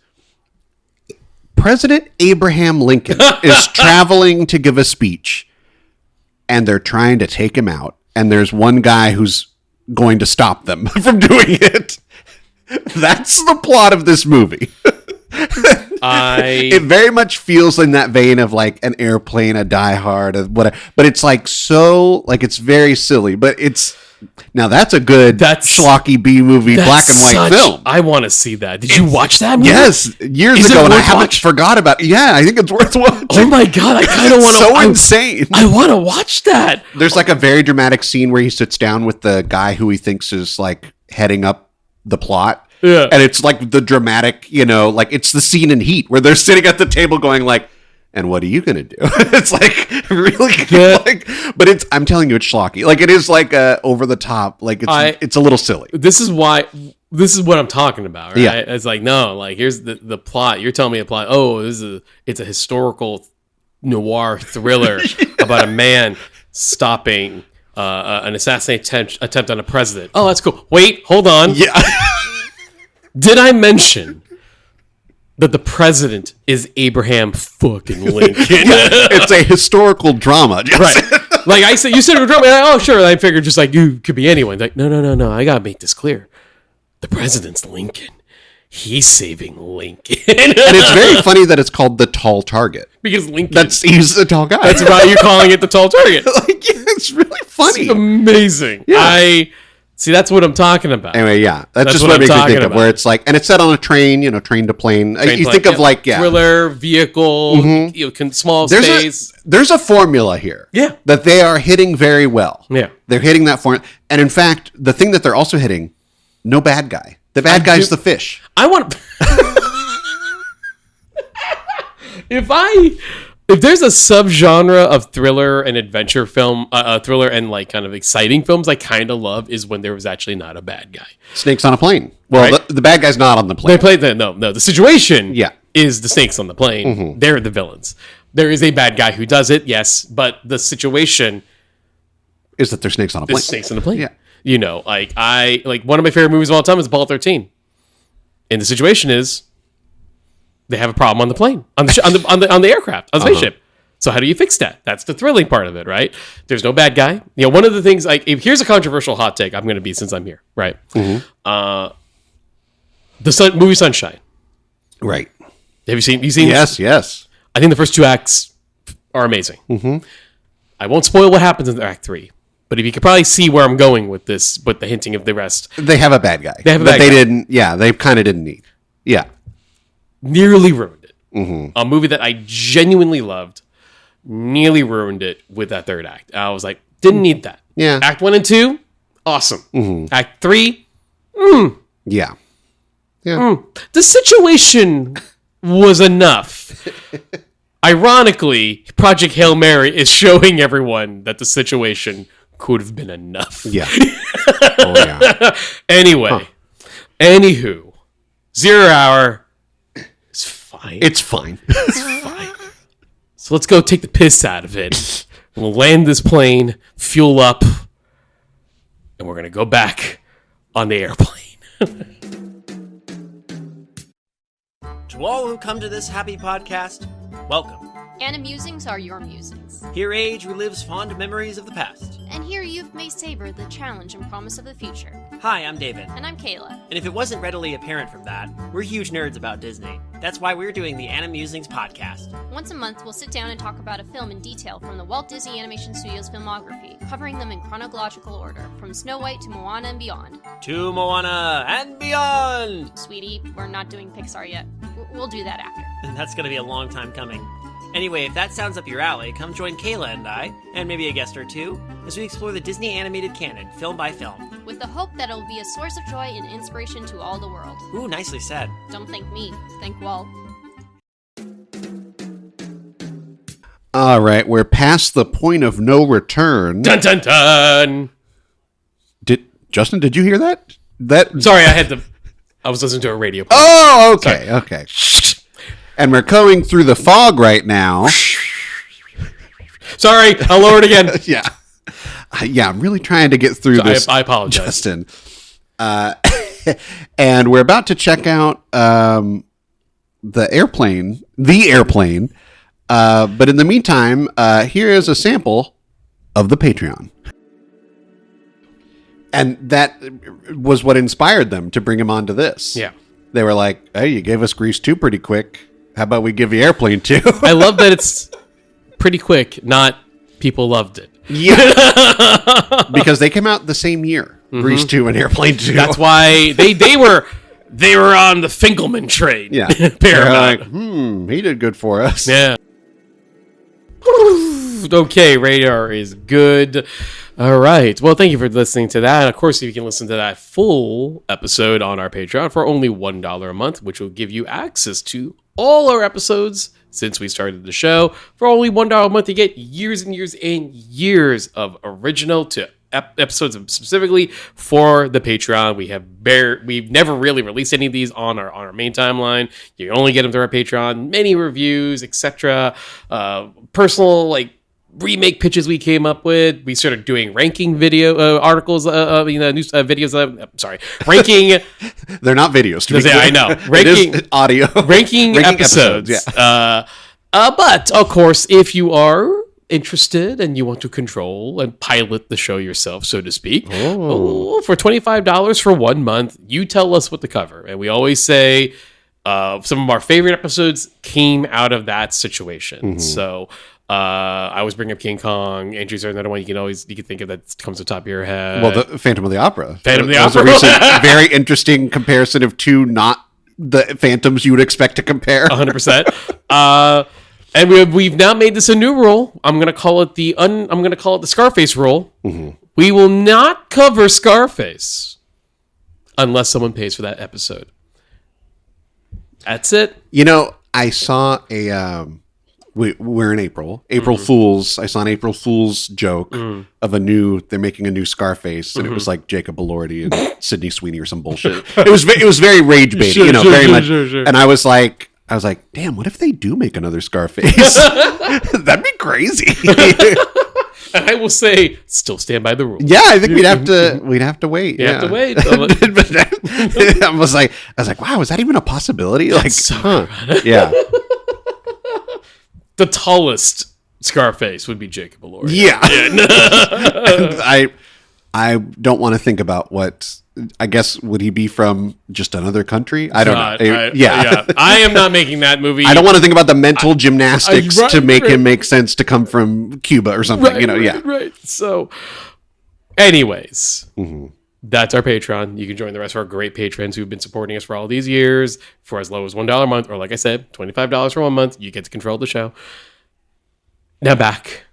President Abraham Lincoln is traveling to give a speech. And they're trying to take him out. And there's one guy who's going to stop them from doing it. That's the plot of this movie. It very much feels in that vein of like an Airplane, a Die Hard, whatever. But it's like so, like it's very silly. But that's a good schlocky B movie, black and white film. I want to see that. Did you watch that movie? Yes, years ago, and I haven't forgot about it. Yeah, I think it's worth watching. Oh my God, I kind of want to. So insane. I want to watch that. There's like a very dramatic scene where he sits down with the guy who he thinks is like heading up the plot. Yeah. And it's like the dramatic, like it's the scene in Heat where they're sitting at the table going like, and what are you going to do? It's like really good. Like, but I'm telling you, it's schlocky. Like it is like over the top. Like it's a little silly. This is why this is what I'm talking about, right? Yeah. It's like, no, like here's the plot. You're telling me a plot. Oh, it's a historical noir thriller about a man stopping an assassination attempt on a president. Oh, that's cool. Wait, hold on. Yeah. Did I mention that the president is Abraham fucking Lincoln? It's a historical drama. Right. Like I said, you said it was drama. Oh, sure. I figured just like you could be anyone. Like, no. I gotta make this clear. The president's Lincoln. He's saving Lincoln. And it's very funny that it's called the tall target. Because Lincoln. He's the tall guy. That's why you're calling it the tall target. Like, yeah, it's really funny. It's amazing. Yeah. See, that's what I'm talking about. Anyway, yeah, that's just what what I'm makes me talking think of about. where it's like, and it's set on a train, train to plane. You think of like, yeah, thriller, vehicle, small space. There's a formula here. Yeah. That they are hitting very well. Yeah. They're hitting that formula. And in fact, the thing that they're also hitting, no bad guy. The bad guy's the fish. I want if there's a subgenre of thriller and adventure film, thriller and like kind of exciting films I kind of love is when there was actually not a bad guy. Snakes on a plane. Well, Right? the bad guy's not on the plane. They play the situation Yeah. is the snakes on the plane. They're the villains. There is a bad guy who does it, yes, but the situation Is that there's snakes on a plane. is snakes on the plane. Yeah. Like one of my favorite movies of all time is Apollo 13. And the situation is they have a problem on the plane, on the aircraft, on the spaceship. So how do you fix that? That's the thrilling part of it, right? There's no bad guy. One of the things, here's a controversial hot take I'm going to be since I'm here, right? The movie Sunshine. Right. Have you seen? Yes. I think the first two acts are amazing. I won't spoil what happens in Act 3, but if you could probably see where I'm going with this, with the hinting of the rest. They have a bad guy. They have a bad guy. Didn't. Yeah, they kind of didn't need. Yeah. Nearly ruined it. A movie that I genuinely loved, nearly ruined it with that third act. I was like, didn't need that. Yeah. Act 1 and 2, awesome. Act 3, Yeah. Yeah. the situation was enough. Ironically, Project Hail Mary is showing everyone that the situation could have been enough. Yeah. Oh yeah. Anyway, anywho, 0 Hour is fine. It's fine. It's fine. So let's go take the piss out of it. We'll land this plane, fuel up, and we're going to go back on the airplane. To all who come to this happy podcast, welcome. Anna Musings are your musings. Here age relives fond memories of the past. And here youth may savor the challenge and promise of the future. Hi, I'm David. And I'm Kayla. And if it wasn't readily apparent from that, we're huge nerds about Disney. That's why we're doing the Anna Musings podcast. Once a month, we'll sit down and talk about a film in detail from the Walt Disney Animation Studios filmography, covering them in chronological order, from Snow White to Moana and beyond. To Moana and beyond! Sweetie, we're not doing Pixar yet. We'll do that after. And that's gonna be a long time coming. Anyway, if that sounds up your alley, come join Kayla and I, and maybe a guest or two, as we explore the Disney animated canon, film by film. With the hope that it'll be a source of joy and inspiration to all the world. Ooh, nicely said. Don't thank me, thank Walt. All right, we're past the point of no return. Dun dun dun! Justin, did you hear that? Sorry, I was listening to a radio. Oh, okay, okay. And we're going through the fog right now. Sorry, I'll lower it again. Yeah. Yeah, I'm really trying to get through this. I apologize. Justin. And we're about to check out the airplane. But in the meantime, here is a sample of the Patreon. And that was what inspired them to bring him onto this. Yeah. They were like, hey, you gave us Grease 2 pretty quick. How about we give you Airplane 2? I love that it's pretty quick, not people loved it. Yeah. Because they came out the same year. Grease 2 and Airplane 2. That's why they were on the Finkelman train. Yeah. Paramount. Like, he did good for us. Yeah. Okay, radar is good. All right. Well, thank you for listening to that. And of course, you can listen to that full episode on our Patreon for only $1 a month, which will give you access to all our episodes since we started the show. For only $1 a month, you get years and years and years of original to episodes specifically for the Patreon. We've never really released any of these on our main timeline. You can only get them through our Patreon. Many reviews, etc. Personal remake pitches we came up with. We started doing ranking video articles, news videos. Sorry, ranking. They're not videos. To be Yeah, I know. Ranking it is audio. ranking episodes. Yeah. But of course, if you are interested and you want to control and pilot the show yourself, so to speak, for $25 for 1 month, you tell us what to cover. And we always say some of our favorite episodes came out of that situation. So I always bring up King Kong. Andrew's another one you can think of that comes to the top of your head. Well, the Phantom of the Opera. Phantom of the That was Opera. a recent, very interesting comparison of two not the Phantoms you would expect to compare. 100%. And we've now made this a new rule. I'm gonna call it the Scarface rule. We will not cover Scarface unless someone pays for that episode. That's it. I saw we're in April Fool's. I saw an April Fool's joke of they're making a new Scarface, and it was like Jacob Elordi and Sydney Sweeney or some bullshit. It was very rage baiting, very much. And I was like, damn, what if they do make another Scarface? That'd be crazy. And I will say, still stand by the rule. Yeah, I think we'd have to wait. You have to wait. But I was like, wow, is that even a possibility? Yeah. The tallest Scarface would be Jacob Elordi. Yeah. I don't want to think about what. I guess would he be from just another country? I don't know. Yeah. I am not making that movie. I don't want to think about the mental gymnastics to make him make sense to come from Cuba or something. Right. So, anyways, that's our Patreon. You can join the rest of our great patrons who've been supporting us for all these years for as low as $1 a month, or like I said, $25 for 1 month. You get to control the show. Now back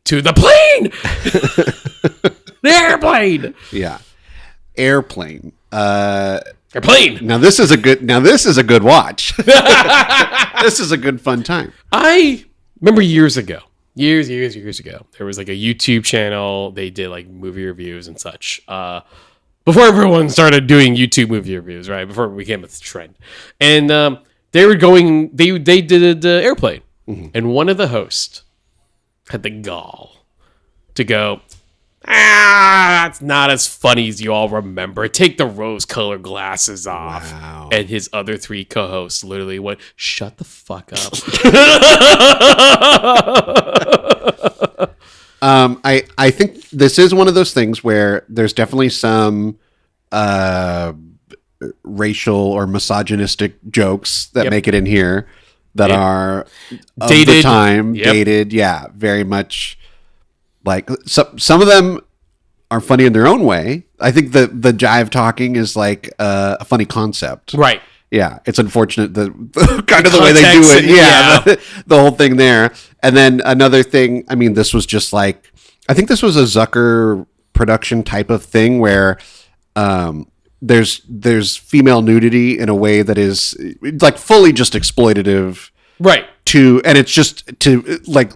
to the plane, the airplane. Yeah. Airplane. Airplane. Now this is a good watch. This is a good fun time. I remember years ago, there was like a YouTube channel. They did like movie reviews and such. Before everyone started doing YouTube movie reviews, right? Before it became a trend. And they did Airplane. And one of the hosts had the gall to go, that's not as funny as you all remember. Take the rose-colored glasses off. Wow. And his other three co-hosts literally went, shut the fuck up. I think this is one of those things where there's definitely some racial or misogynistic jokes that make it in here that are of dated. the time, dated. Yeah, very much. Like some of them are funny in their own way. I think the jive talking is like a funny concept, Right. Yeah, it's unfortunate the kind of the way they do it. Yeah, the whole thing there. And then another thing. I mean, this was just like I think this was a Zucker production type of thing where there's female nudity in a way that is like fully just exploitative. Right. And it's just to like,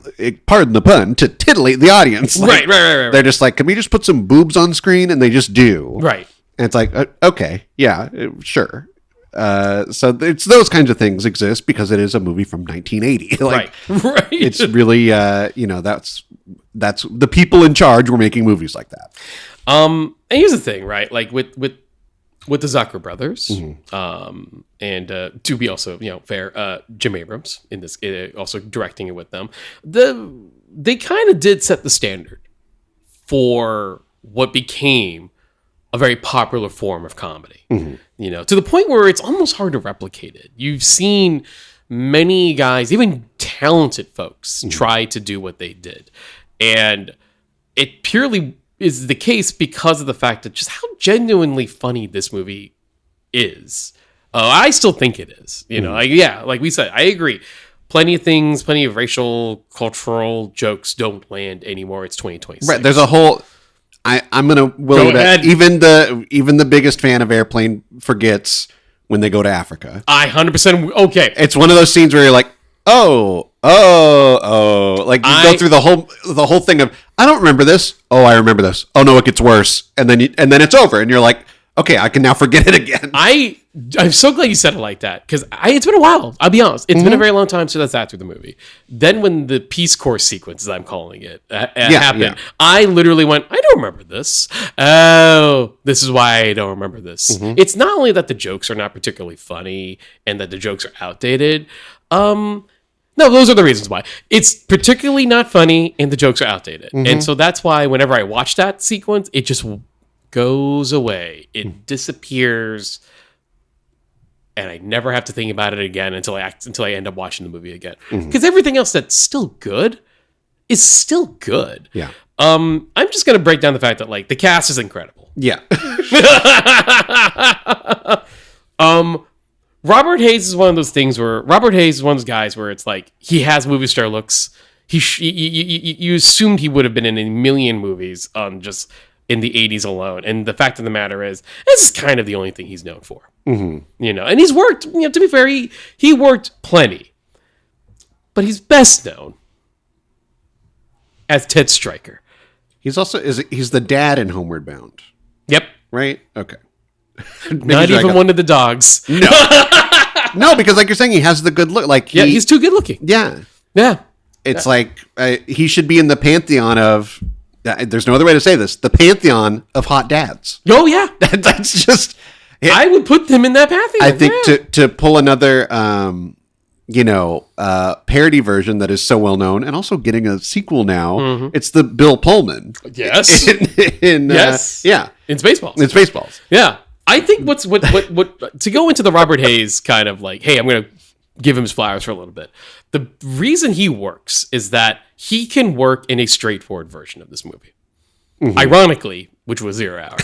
pardon the pun, to titillate the audience. Like, Right. They're just like, can we just put some boobs on screen? And they just do. Right. And it's like, okay, yeah, sure. So it's those kinds of things exist because it is a movie from 1980. Like, right. It's really, that's the people in charge were making movies like that. And here's the thing, right? Like with the Zucker brothers, and to be also fair, Jim Abrams in this also directing it with them. They kind of did set the standard for what became a very popular form of comedy. To the point where it's almost hard to replicate it. You've seen many guys, even talented folks, try to do what they did, and it purely is the case because of the fact that just how genuinely funny this movie is. I still think it is. Like we said, I agree. Plenty of racial, cultural jokes don't land anymore. It's 2026. Right. There's a whole. I'm gonna will that even the biggest fan of Airplane forgets when they go to Africa. I 100% okay. It's one of those scenes where you're like, oh, Like you go through the whole thing of, I don't remember this. Oh, I remember this. Oh no, it gets worse, and then it's over, and you're like, okay, I can now forget it again. I'm so glad you said it like that, because it's been a while. I'll be honest. It's been a very long time since I sat through the movie. Then when the Peace Corps sequence, as I'm calling it, happened, I literally went, I don't remember this. Oh, this is why I don't remember this. It's not only that the jokes are not particularly funny and that the jokes are outdated. No, those are the reasons why. It's particularly not funny and the jokes are outdated. And so that's why whenever I watch that sequence, it just goes away. It disappears, and I never have to think about it again until I end up watching the movie again. Because everything else that's still good is still good. Yeah. I'm just gonna break down the fact that like the cast is incredible. Yeah. Robert Hayes is one of those guys where it's like he has movie star looks. You assumed he would have been in a million movies just in the 80s alone. And the fact of the matter is, this is kind of the only thing he's known for. And he's worked, to be fair, he worked plenty. But he's best known as Ted Stryker. He's the dad in Homeward Bound. Yep. Right? Okay. Not even one of the dogs. No. No, because like you're saying, he has the good look. Like he's too good looking. Yeah. Yeah. It's like he should be in the pantheon of... there's no other way to say this. The pantheon of hot dads. Oh, yeah. That's just... I would put them in that pantheon. I think to pull another, parody version that is so well known, and also getting a sequel now, it's the Bill Pullman. Yes. Yes. Yeah. In Spaceballs. In Spaceballs. Yeah. I think what to go into the Robert Hayes kind of like, hey, I'm going to give him his flowers for a little bit. The reason he works is that he can work in a straightforward version of this movie. Ironically, which was 0 Hour.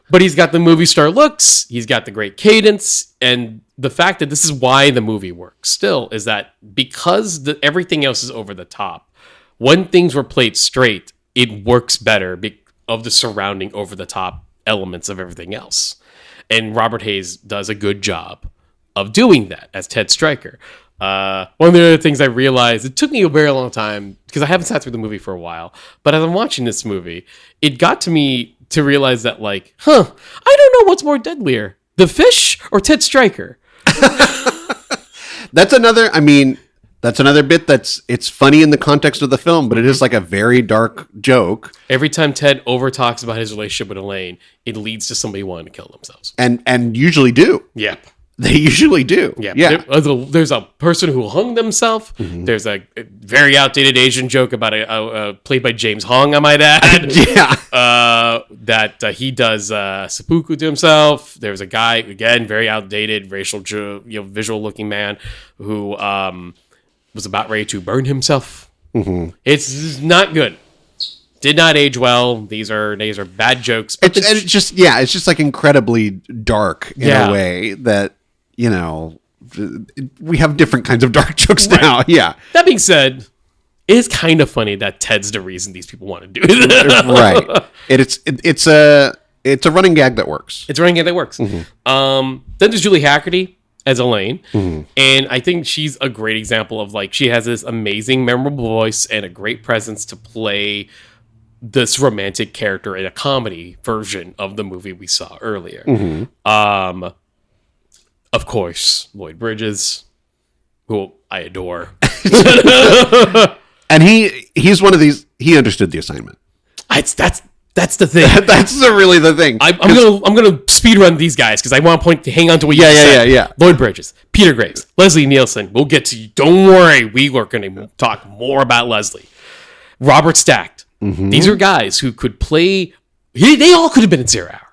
But he's got the movie star looks, he's got the great cadence, and the fact that this is why the movie works still is that because everything else is over the top, when things were played straight, it works better of the surrounding over the top elements of everything else. And Robert Hayes does a good job of doing that as Ted Stryker. One of the other things I realized, it took me a very long time because I haven't sat through the movie for a while, but as I'm watching this movie, it got to me to realize that like, I don't know what's more deadlier, the fish or Ted Stryker. That's another bit it's funny in the context of the film, but it is like a very dark joke. Every time Ted over talks about his relationship with Elaine, it leads to somebody wanting to kill themselves. And usually do. Yeah. They usually do. Yeah. There's a person who hung themselves. There's a very outdated Asian joke about played by James Hong, I might add. That he does seppuku to himself. There's a guy, again, very outdated, visual looking man who was about ready to burn himself. It's not good. Did not age well. These are bad jokes. But it's just like incredibly dark in a way that, we have different kinds of dark jokes now. Yeah. That being said, it is kind of funny that Ted's the reason these people want to do it. Right. It's a running gag that works. It's a running gag that works. Then there's Julie Haggerty as Elaine. And I think she's a great example of like, she has this amazing, memorable voice and a great presence to play this romantic character in a comedy version of the movie we saw earlier. Of course, Lloyd Bridges, who I adore. And he's one of these, he understood the assignment. That's the thing. That's really the thing. I'm gonna speed run these guys because I want to hang on to what you said. Yeah. Lloyd Bridges, Peter Graves, Leslie Nielsen. We'll get to you. Don't worry. We are going to talk more about Leslie. Robert Stack. These are guys who could play. They all could have been in 0 Hour.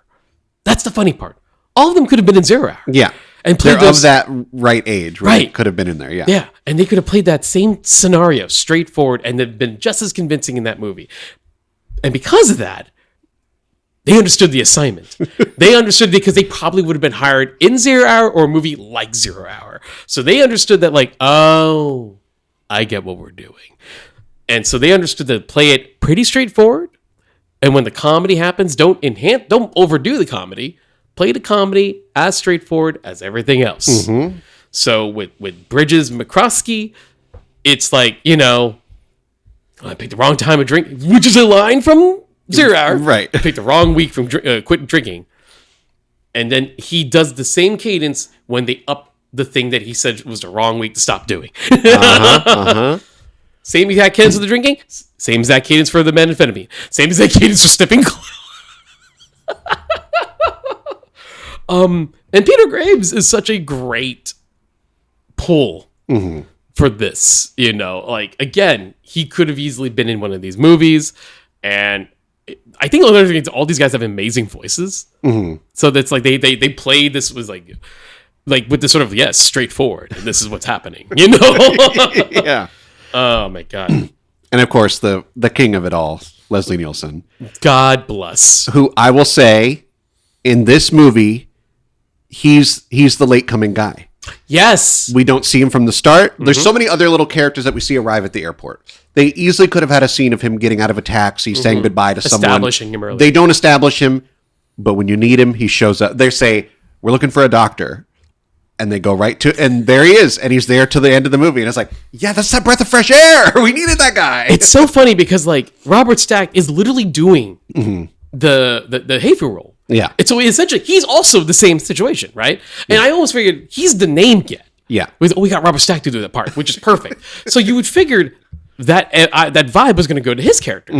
That's the funny part. All of them could have been in 0 Hour. Yeah. And they're of that right age, right? Could have been in there, yeah. Yeah, and they could have played that same scenario straightforward and they've been just as convincing in that movie. And because of that, they understood the assignment. They understood because they probably would have been hired in 0 Hour or a movie like 0 Hour. So they understood that like, oh, I get what we're doing. And so they understood to play it pretty straightforward. And when the comedy happens, don't overdo the comedy. Play the comedy as straightforward as everything else. So with Bridges McCroskey, it's like, I picked the wrong time of drink, which is a line from 0 Hour. Right. I picked the wrong week from quit drinking. And then he does the same cadence when they up the thing that he said was the wrong week to stop doing. Same exact cadence for the drinking. Same exact cadence for the methamphetamine. Same exact cadence for sniffing glue. And Peter Graves is such a great pull for this. Like, again, he could have easily been in one of these movies, and I think all these guys have amazing voices. So that's like they play this was like with this sort of straightforward, and this is what's happening. Yeah. Oh my god. And of course the king of it all, Leslie Nielsen. God bless. Who I will say, in this movie, he's the late coming guy. Yes. We don't see him from the start. There's so many other little characters that we see arrive at the airport. They easily could have had a scene of him getting out of a taxi, saying goodbye to someone. Establishing him early. They don't establish him, but when you need him, he shows up. They say, we're looking for a doctor. And they go right to, and there he is. And he's there till the end of the movie. And it's like, yeah, that's that breath of fresh air. We needed that guy. It's so funny because like Robert Stack is literally doing the Hayfield role. Yeah. And so essentially he's also the same situation, right? And I almost figured he's the name get. Yeah. We got Robert Stack to do that part, which is perfect. So you would figured that that vibe was going to go to his character.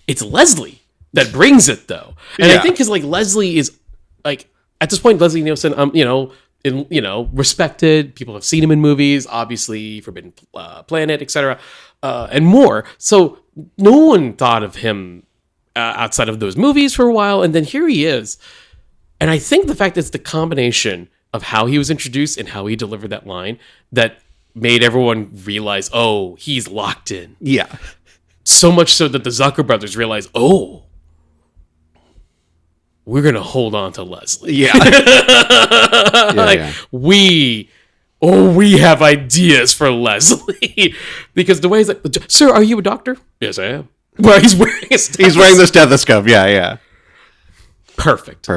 It's Leslie that brings it though. And I think because like Leslie is like at this point, Leslie Nielsen, respected. People have seen him in movies, obviously Forbidden Planet, etc., and more. So no one thought of him outside of those movies for a while, and then here he is. And I think the fact that it's the combination of how he was introduced and how he delivered that line that made everyone realize, oh, he's locked in. Yeah. So much so that the Zucker brothers realize, oh, we're going to hold on to Leslie. Yeah. We have ideas for Leslie. Because the way he's like, sir, are you a doctor? Yes, I am. Well, he's wearing a stethoscope. He's wearing the stethoscope. Yeah. Perfect.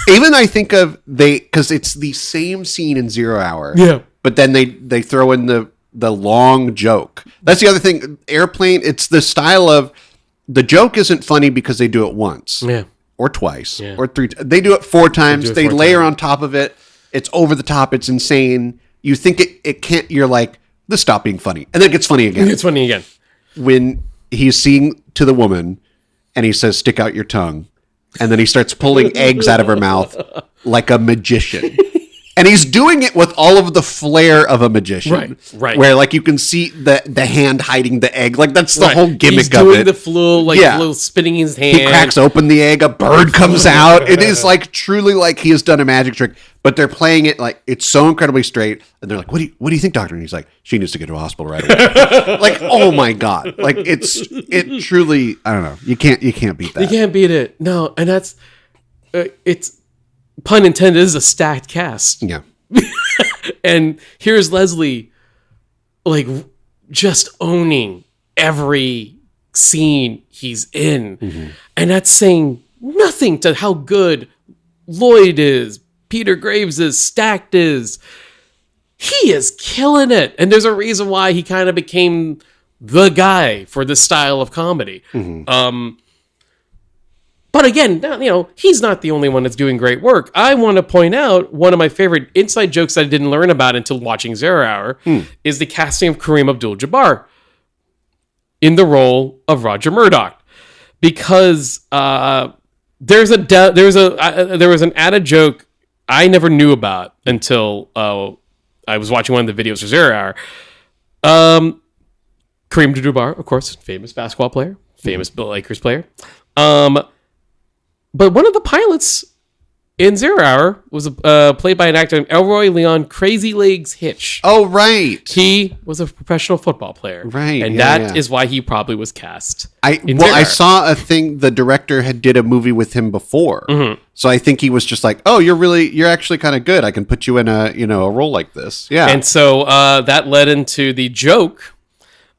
Even I think of because it's the same scene in 0 Hour. Yeah. But then they throw in the long joke. That's the other thing. Airplane, it's the style of the joke isn't funny because they do it once. Yeah. Or twice, or three. They do it 4 times. They layer on top of it. It's over the top. It's insane. You think it can't. You're like, this stopped being funny, and then it gets funny again. It's funny again when he's seeing to the woman, and he says, "Stick out your tongue," and then he starts pulling eggs out of her mouth like a magician. And he's doing it with all of the flair of a magician. Right. Where, like, you can see the hand hiding the egg. Like, that's the whole gimmick he's of it. He's doing the flu, spinning his hand. He cracks open the egg, a bird comes out. It is, like, truly like he has done a magic trick. But they're playing it, like, it's so incredibly straight. And they're like, what do you think, doctor? And he's like, she needs to get to a hospital right away. Like, oh, my God. Like, it truly, I don't know. You can't beat that. You can't beat it. No, and that's, it's, pun intended, is a stacked cast. Yeah. And here's Leslie, like, just owning every scene he's in. And that's saying nothing to how good Lloyd is, Peter Graves is, Stacked is. He is killing it. And there's a reason why he kind of became the guy for this style of comedy. But again, he's not the only one that's doing great work. I want to point out one of my favorite inside jokes that I didn't learn about until watching 0 Hour is the casting of Kareem Abdul-Jabbar in the role of Roger Murdoch, because there was an added joke I never knew about until I was watching one of the videos for 0 Hour. Kareem Abdul-Jabbar, of course, famous basketball player, famous Lakers player. But one of the pilots in 0 Hour was played by an actor named Elroy Leon Crazy Legs Hitch. Oh, right. He was a professional football player. Right. And that is why he probably was cast. I saw a thing, the director did a movie with him before. So I think he was just like, oh, you're actually kind of good. I can put you in a role like this. Yeah. And so that led into the joke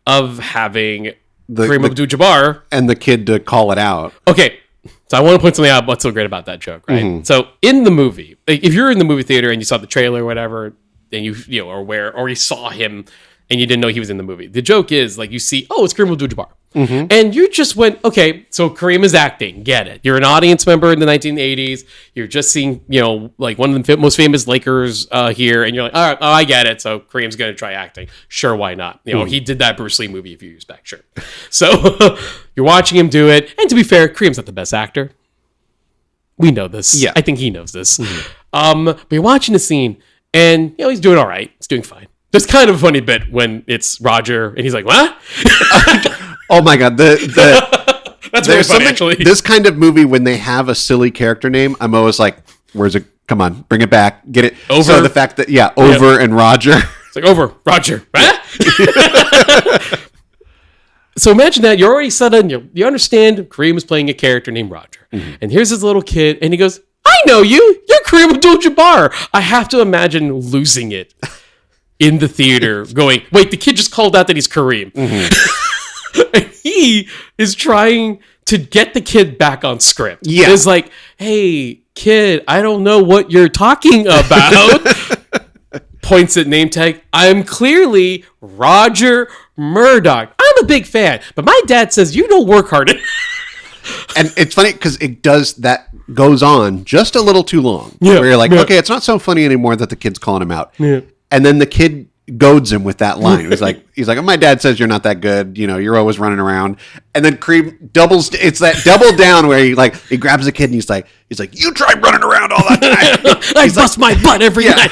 of having Kareem Abdul-Jabbar. And the kid to call it out. Okay. So I want to point something out. What's so great about that joke, right? So in the movie, if you're in the movie theater and you saw the trailer or whatever, and you saw him, and you didn't know he was in the movie. The joke is like you see, oh, it's Kareem Abdul-Jabbar. And you just went, okay, so Kareem is acting. Get it. You're an audience member in the 1980s. You're just seeing, like one of the most famous Lakers here. And you're like, all right, I get it. So Kareem's going to try acting. Sure, why not? He did that Bruce Lee movie a few years back. Sure. So you're watching him do it. And to be fair, Kareem's not the best actor. We know this. Yeah. I think he knows this. But you're watching the scene and, he's doing all right. He's doing fine. There's kind of a funny bit when it's Roger and he's like, what? Oh my God. That's really funny, actually. This kind of movie, when they have a silly character name, I'm always like, where's it? Come on, bring it back. Get it. Over. So the fact that, Over and Roger. It's like, Over, Roger. Huh? So imagine that. You're already set on, you understand Kareem is playing a character named Roger. And here's this little kid, and he goes, I know you. You're Kareem Abdul-Jabbar. I have to imagine losing it in the theater, going, wait, the kid just called out that he's Kareem. And he is trying to get the kid back on script. Yeah. It's like, hey, kid, I don't know what you're talking about. Points at name tag. I'm clearly Roger Murdoch. I'm a big fan, but my dad says you don't work hard. And it's funny because that goes on just a little too long. Yeah, where you're like, yeah. okay, it's not so funny anymore that the kid's calling him out. Yeah. And then the kid goads him with that line. He's like, oh, my dad says you're not that good. You're always running around. And then Kareem doubles. It's that double down where he grabs the kid and he's like, you try running around all that time. I bust my butt every night.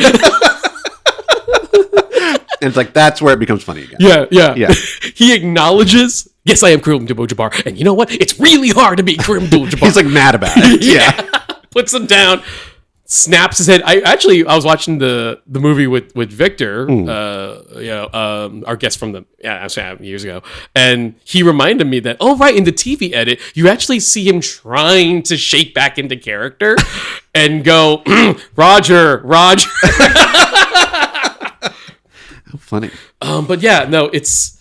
And it's like, that's where it becomes funny again. Yeah. He acknowledges, yes, I am Kareem Abdul-Jabbar. And you know what? It's really hard to be Kareem Abdul-Jabbar. He's like mad about it. Yeah. Puts him down, snaps his head. I was watching the movie with Victor, our guest from years ago, and he reminded me that, in the TV edit, you actually see him trying to shake back into character and go, Roger. How funny. But yeah, no, it's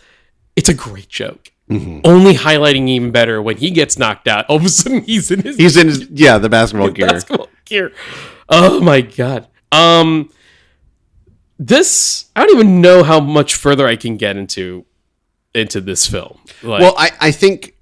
a great joke. Only highlighting even better when he gets knocked out. All of a sudden, he's in his the basketball gear. Oh my God. This, I don't even know how much further I can get into this film. Well, I think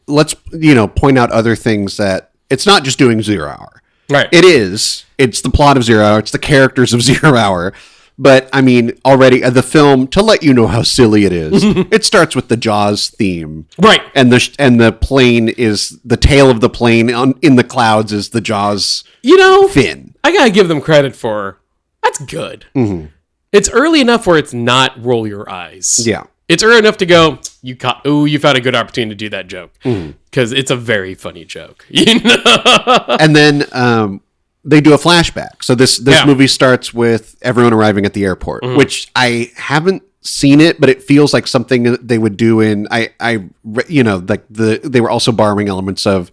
let's point out other things that it's not just doing 0 Hour. Right. It's the plot of 0 Hour. It's the characters of 0 Hour. But I mean, already the film, to let you know how silly it is, it starts with the Jaws theme, right? And the plane is the tail of the plane in the clouds is the Jaws. Fin. I gotta give them credit for that's good. It's early enough where it's not roll your eyes. Yeah, it's early enough to go. You found a good opportunity to do that joke because it's a very funny joke. And then. They do a flashback. So this movie starts with everyone arriving at the airport, which I haven't seen it, but it feels like something that they would do in they were also borrowing elements of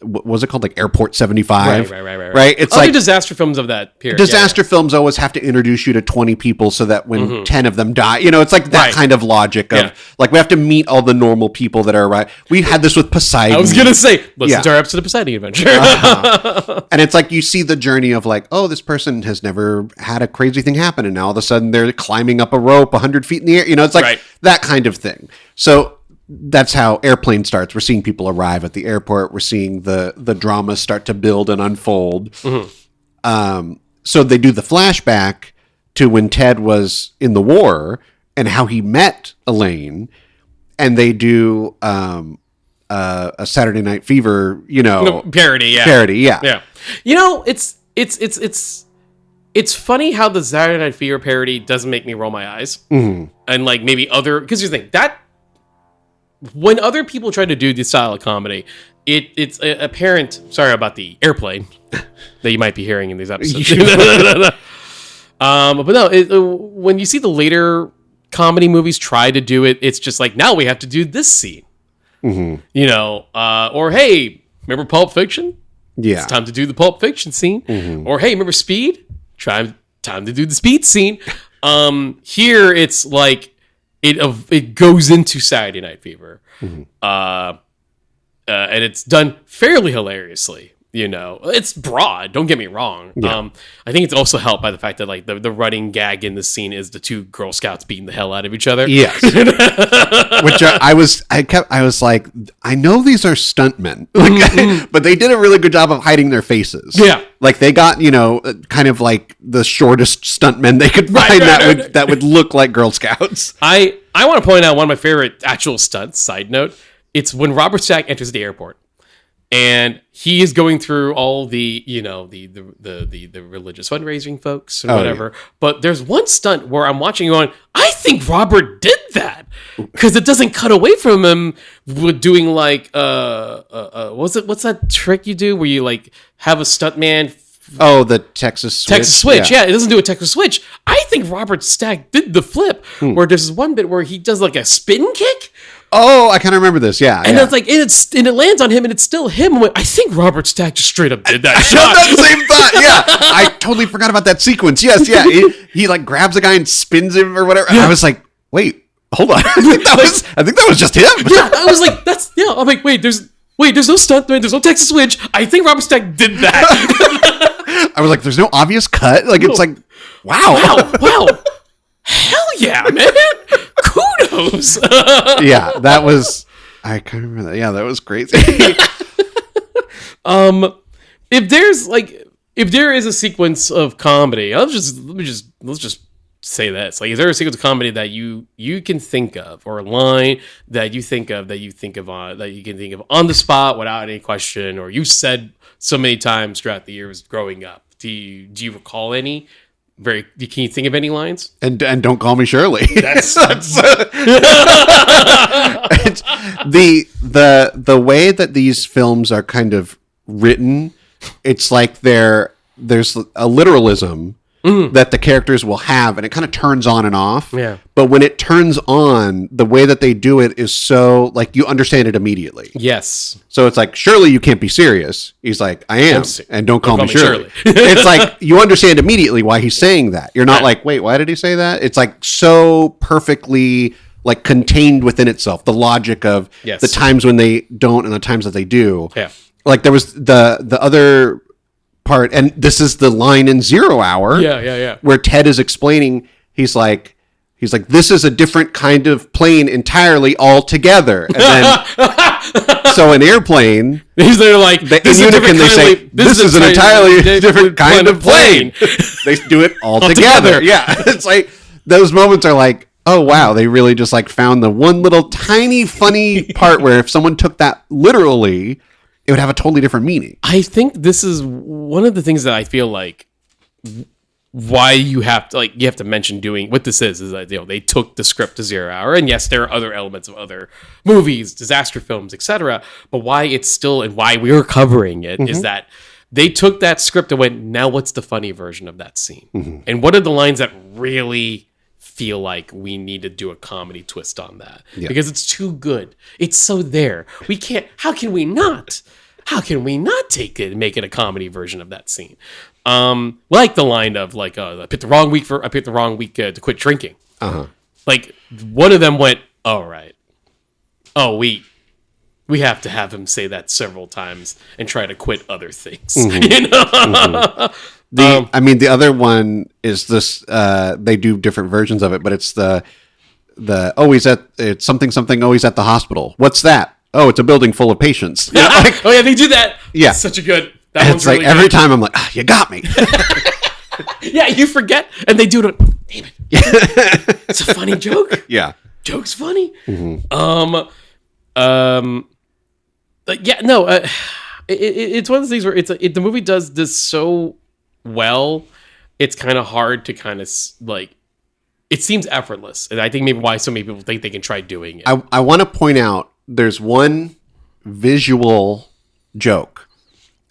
what was it called, like Airport 75? Right. It's like disaster films of that period. Disaster films always have to introduce you to 20 people so that when 10 of them die, it's like that kind of logic of like we have to meet all the normal people that are right. We had this with Poseidon. I was gonna say, listen to our episode of Poseidon Adventure. And it's like you see the journey of like, oh, this person has never had a crazy thing happen, and now all of a sudden they're climbing up a rope 100 feet in the air. It's like that kind of thing. So that's how Airplane starts. We're seeing people arrive at the airport. We're seeing the drama start to build and unfold. So they do the flashback to when Ted was in the war and how he met Elaine, and they do a Saturday Night Fever, parody. Parody, yeah. It's funny how the Saturday Night Fever parody doesn't make me roll my eyes, and like maybe because you think that. When other people try to do this style of comedy, it's apparent. Sorry about the airplane that you might be hearing in these episodes. But no, when you see the later comedy movies try to do it, it's just like, now we have to do this scene. Or hey, remember Pulp Fiction? Yeah, it's time to do the Pulp Fiction scene. Or hey, remember Speed? Time to do the Speed scene. Here it's like. It goes into Saturday Night Fever, and it's done fairly hilariously. You know, it's broad. Don't get me wrong. Yeah. I think it's also helped by the fact that like the running gag in the scene is the two Girl Scouts beating the hell out of each other. Yes. Which I was like, I know these are stuntmen, like, but they did a really good job of hiding their faces. Yeah. Like they got, you know, kind of like the shortest stuntmen they could find that would look like Girl Scouts. I want to point out one of my favorite actual stunts. Side note: it's when Robert Stack enters the airport. And he is going through all the, you know, the religious fundraising folks or whatever. Yeah. But there's one stunt where I'm watching going, I think Robert did that because it doesn't cut away from him with doing like what's that trick you do where you like have a stuntman? Oh, the Texas Switch. Texas Switch, yeah. It doesn't do a Texas Switch. I think Robert Stack did the flip where there's this one bit where he does like a spin kick. Oh, I kind of remember this. Yeah, and it's like and it lands on him, and it's still him. I'm like, I think Robert Stack just straight up did that I shot. had that same thought. Yeah, I totally forgot about that sequence. Yes, yeah. He like grabs a guy and spins him or whatever. Yeah. I was like, wait, hold on. I think that was just him. Yeah, I was like, I'm like, wait, there's no stunt, there's no Texas Switch. I think Robert Stack did that. I was like, there's no obvious cut. Like it's like, wow. Hell yeah, man. Kudos. Yeah, that was. I can't remember that. Yeah, that was crazy. If there is a sequence of comedy, let's just say this. Like, is there a sequence of comedy that you can think of, or a line that you can think of on the spot without any question, or you said so many times throughout the years growing up? Do you recall any? Can you think of any lines? And don't call me Shirley. That's the way that these films are kind of written. It's like there's a literalism that the characters will have, and it kind of turns on and off. Yeah. But when it turns on, the way that they do it is so like you understand it immediately. Yes. So it's like, surely you can't be serious. He's like, I am, and don't call me Shirley. It's like you understand immediately why he's saying that. You're not like, wait, why did he say that? It's like so perfectly like contained within itself. The logic of the times when they don't and the times that they do. Yeah. Like there was the other part, and this is the line in 0 Hour. Yeah. Where Ted is explaining, he's like, this is a different kind of plane entirely altogether. And then, so an airplane, he's there like, in Unicorn they say, this is an entirely different kind of plane. They do it all together. Yeah. It's like, those moments are like, oh wow, they really just like found the one little tiny funny part where if someone took that literally, it would have a totally different meaning. I think this is one of the things that I feel like why you have to mention doing what this is that, you know, they took the script to 0 Hour, and yes, there are other elements of other movies, disaster films, etc. But why it's still, and why we're covering it, is that they took that script and went, now what's the funny version of that scene? And what are the lines that really feel like we need to do a comedy twist on that? Because it's too good. It's so there. We can't, how can we not take it and make it a comedy version of that scene? Like the line of like, I picked the wrong week to quit drinking. Like one of them went, all right. Oh, we have to have him say that several times and try to quit other things. You know? The other one is this, they do different versions of it, but it's it's something always at the hospital. What's that? Oh, it's a building full of patients. You know, like, oh yeah, they do that. Yeah. It's such a good, that one's it's like really every good. time I'm like, you got me. Yeah, you forget, and they do it. Damn it. It's a funny joke. Yeah. Joke's funny. It's one of those things where the movie does this so well, it's kind of hard to kind of like, it seems effortless, and I think maybe why so many people think they can try doing it. I want to point out there's one visual joke.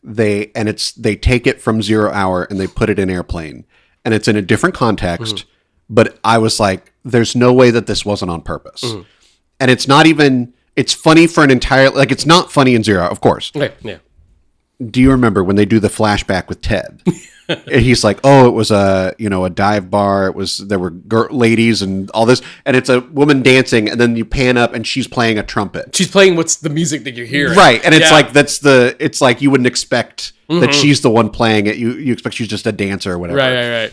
They take it from 0 Hour and they put it in Airplane, and it's in a different context. But I was like, there's no way that this wasn't on purpose. And it's not even, it's funny for an entire, like, it's not funny in 0 Hour, of course. Okay, yeah. Do you remember when they do the flashback with Ted? And he's like, oh, it was a dive bar. There were ladies and all this, and it's a woman dancing, and then you pan up and she's playing a trumpet. She's playing what's the music that you're hearing, right? And it's like it's like you wouldn't expect that she's the one playing it. You expect she's just a dancer or whatever. Right.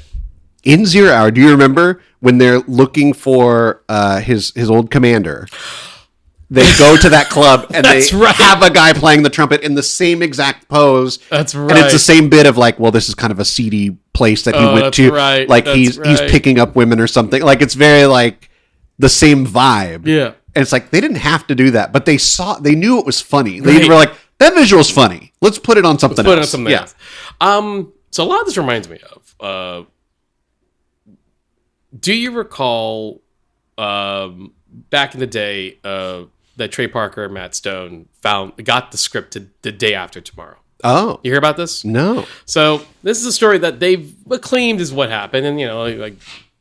In 0 Hour, do you remember when they're looking for his old commander? They go to that club and they have a guy playing the trumpet in the same exact pose. That's right. And it's the same bit of like, well, this is kind of a seedy place that he went to. Right. Like he's picking up women or something. Like it's very like the same vibe. Yeah. And it's like they didn't have to do that, but they knew it was funny. They were like, that visual's funny. Let's put it on something else. else. So a lot of this reminds me of do you recall back in the day that Trey Parker and Matt Stone got the script the day after tomorrow? Oh. You hear about this? No. So this is a story that they've claimed is what happened. And, like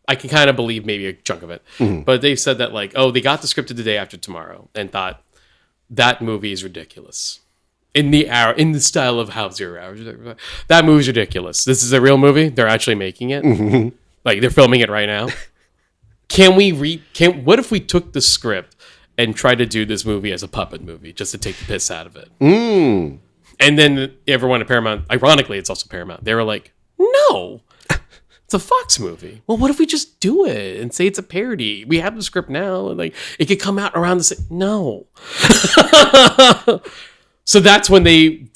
I can kind of believe maybe a chunk of it. Mm-hmm. But they've said that like, oh, they got the script the day after tomorrow and thought that movie is ridiculous. In the style of how 0 Hour. That movie's ridiculous. This is a real movie. They're actually making it. Mm-hmm. Like they're filming it right now. What if we took the script and tried to do this movie as a puppet movie just to take the piss out of it? Mm. And then everyone at Paramount, ironically, it's also Paramount. They were like, no, it's a Fox movie. Well, what if we just do it and say it's a parody? We have the script now, and like it could come out around the same. No. So that's when they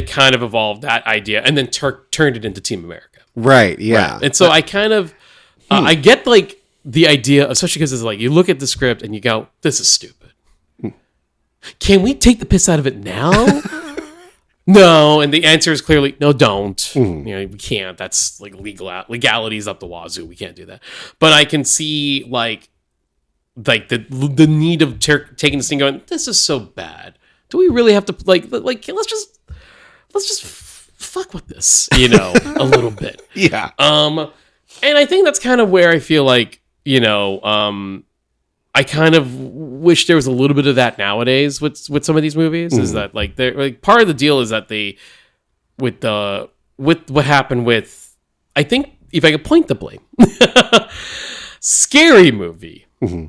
kind of evolved that idea and then turned it into Team America. Right. Yeah. Right. And so I kind of I get like the idea, especially because it's like you look at the script and you go, this is stupid. Can we take the piss out of it now? No, and the answer is clearly no. Don't. We can't. That's like legalities up the wazoo. We can't do that. But I can see like the need of taking this thing going. This is so bad. Do we really have to like? Let's just fuck with this, a little bit. Yeah. And I think that's kind of where I feel like I kind of wish there was a little bit of that nowadays with some of these movies. Is that like they're like part of the deal is that with what happened with, I think if I could point the blame, Scary Movie. Mm-hmm.